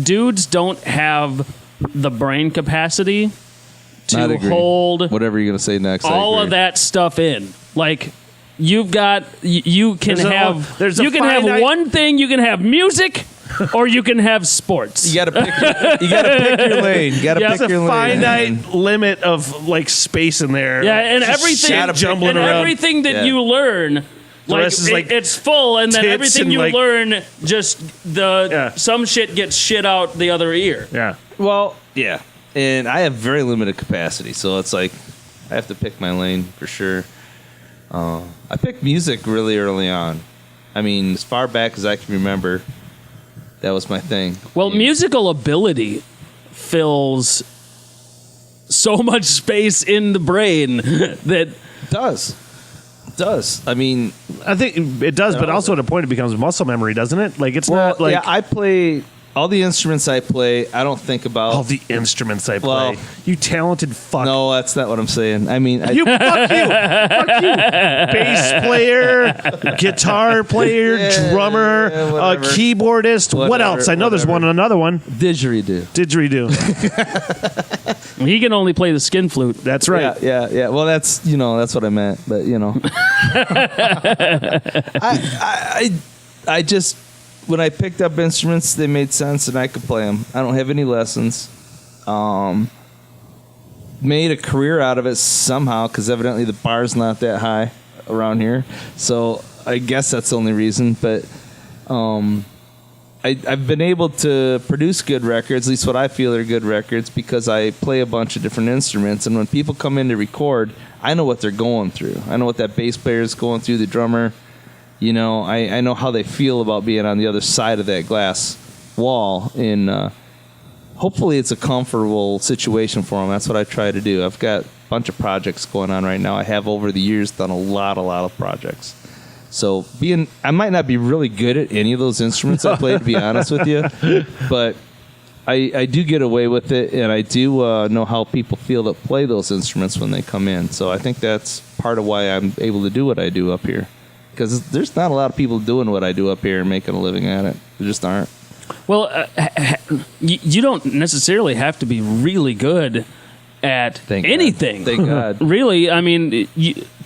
Speaker 2: Dudes don't have the brain capacity
Speaker 1: I'd
Speaker 2: to
Speaker 1: agree.
Speaker 2: hold
Speaker 1: Whatever you're gonna say next, I
Speaker 2: all
Speaker 1: agree.
Speaker 2: of that stuff in. Like you've got you can
Speaker 3: There's a
Speaker 2: you can have
Speaker 3: finite-
Speaker 2: one thing. You can have music, or you can have sports.
Speaker 1: You gotta pick. You gotta pick your lane. You gotta
Speaker 2: Yeah,
Speaker 1: pick
Speaker 3: There's
Speaker 1: your
Speaker 3: a
Speaker 1: lane.
Speaker 3: finite limit of space in there.
Speaker 2: Yeah, and
Speaker 3: Just
Speaker 2: everything
Speaker 3: shit jumbling
Speaker 2: and
Speaker 3: around.
Speaker 2: everything that
Speaker 1: Yeah.
Speaker 2: you learn, like,
Speaker 3: rest is like
Speaker 2: it's full, and then
Speaker 3: tits
Speaker 2: everything
Speaker 3: and,
Speaker 2: you
Speaker 3: like-
Speaker 2: learn, just some shit gets shit out the other ear.
Speaker 3: Yeah.
Speaker 1: Well, yeah, and I have very limited capacity, so it's like I have to pick my lane for sure. I picked music really early on. I mean, as far back as I can remember, that was my thing.
Speaker 2: Well, musical ability fills so much space in the brain that
Speaker 1: Does. I mean,
Speaker 3: I think it does, but also at a point it becomes muscle memory, doesn't it? Like it's not like
Speaker 1: yeah, I play all the instruments I play. I don't think about.
Speaker 3: all the instruments I play.
Speaker 1: Well-
Speaker 3: You talented fuck.
Speaker 1: No, that's not what I'm saying. I mean,
Speaker 3: You fuck you. Fuck you. Bass player, guitar player,
Speaker 1: Yeah,
Speaker 3: drummer,
Speaker 1: yeah, whatever.
Speaker 3: keyboardist. What
Speaker 1: Whatever,
Speaker 3: else? I know there's
Speaker 1: whatever.
Speaker 3: another one.
Speaker 1: didgeridoo.
Speaker 3: Didgeridoo.
Speaker 2: he can only play the skin flute.
Speaker 3: That's right.
Speaker 1: Yeah. Well, that's that's what I meant. But I just when I picked up instruments, they made sense and I could play them. I don't have any lessons. Made a career out of it somehow because evidently the bar's not that high around here. So I guess that's the only reason. But I've been able to produce good records, at least what I feel are good records, because I play a bunch of different instruments. And when people come in to record, I know what they're going through. I know what that bass player is going through, the drummer. I know how they feel about being on the other side of that glass wall. And hopefully it's a comfortable situation for them. That's what I try to do. I've got a bunch of projects going on right now. I have over the years done a lot of projects. So I might not be really good at any of those instruments I play, to be honest with you, but I do get away with it, and I do know how people feel that play those instruments when they come in. So I think that's part of why I'm able to do what I do up here. Because there's not a lot of people doing what I do up here and making a living at it. There just aren't.
Speaker 2: Well, you don't necessarily have to be really good at anything.
Speaker 1: Thank God.
Speaker 2: Really, I mean,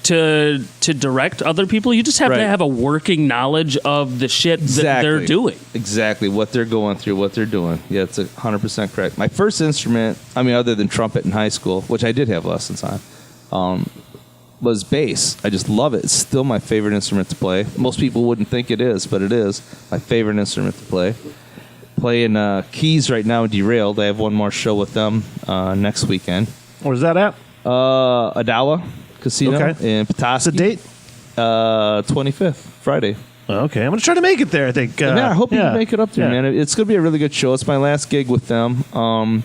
Speaker 2: to direct other people, you just have to have a working knowledge of the shit that they're doing.
Speaker 1: Exactly, what they're going through, what they're doing. Yeah, it's 100% correct. My first instrument, I mean, other than trumpet in high school, which I did have lessons on, was bass. I just love it. It's still my favorite instrument to play. Most people wouldn't think it is, but it is my favorite instrument to play. Playing keys right now, Derailed. I have one more show with them next weekend.
Speaker 3: Where's that at?
Speaker 1: Adawa Casino in Petoskey.
Speaker 3: What's the date?
Speaker 1: 25th, Friday.
Speaker 3: Okay, I'm going to try to make it there, I think.
Speaker 1: Yeah, I hope you can make it up there, man. It's going to be a really good show. It's my last gig with them. I'm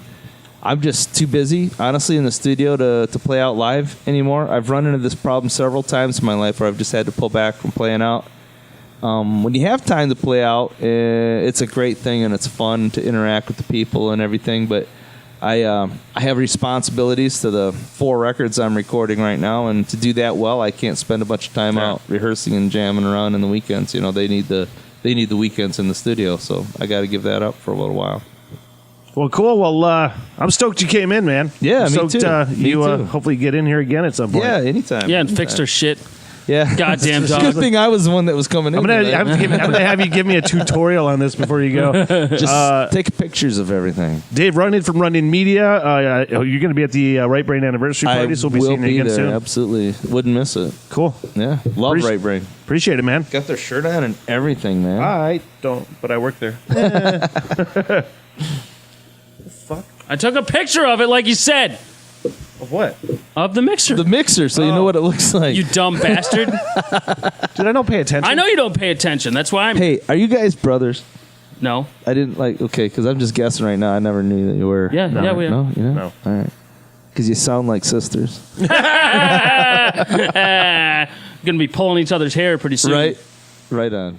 Speaker 1: just too busy, honestly, in the studio to play out live anymore. I've run into this problem several times in my life where I've just had to pull back from playing out. When you have time to play out, it's a great thing and it's fun to interact with the people and everything. But I have responsibilities to the 4 records I'm recording right now, and to do that well, I can't spend a bunch of time out rehearsing and jamming around in the weekends. You know, they need the weekends in the studio, so I got to give that up for a little while.
Speaker 3: Well, cool. Well, I'm stoked you came in, man.
Speaker 1: Yeah,
Speaker 3: I'm
Speaker 1: me
Speaker 3: stoked,
Speaker 1: too.
Speaker 3: You hopefully get in here again at some point.
Speaker 1: Yeah, anytime.
Speaker 2: Yeah, and fixed her shit.
Speaker 1: Yeah.
Speaker 2: Goddamn dog.
Speaker 1: Good thing I was the one that was coming in.
Speaker 3: I'm gonna have you give me a tutorial on this before you go.
Speaker 1: Just take pictures of everything.
Speaker 3: Dave Runyan from Runyan Media. You're going to be at the Right Brain anniversary party, so we'll be seeing you again soon.
Speaker 1: Absolutely. Wouldn't miss it.
Speaker 3: Cool.
Speaker 1: Yeah. Love Right Brain.
Speaker 3: Appreciate it, man.
Speaker 1: Got their shirt on and everything, man.
Speaker 3: I don't, but I work there. Fuck.
Speaker 2: I took a picture of it like you said.
Speaker 3: Of what?
Speaker 2: Of the mixer.
Speaker 1: The mixer, so you know what it looks like.
Speaker 2: You dumb bastard.
Speaker 3: Dude, I don't pay attention.
Speaker 2: I know you don't pay attention. That's why I'm...
Speaker 1: Hey, are you guys brothers?
Speaker 2: No.
Speaker 1: I didn't because I'm just guessing right now. I never knew that you were.
Speaker 2: Yeah,
Speaker 3: No.
Speaker 2: yeah, we are.
Speaker 1: No? You know?
Speaker 3: No.
Speaker 1: All right. Because you sound like sisters.
Speaker 2: Gonna be pulling each other's hair pretty soon.
Speaker 1: Right? Right on.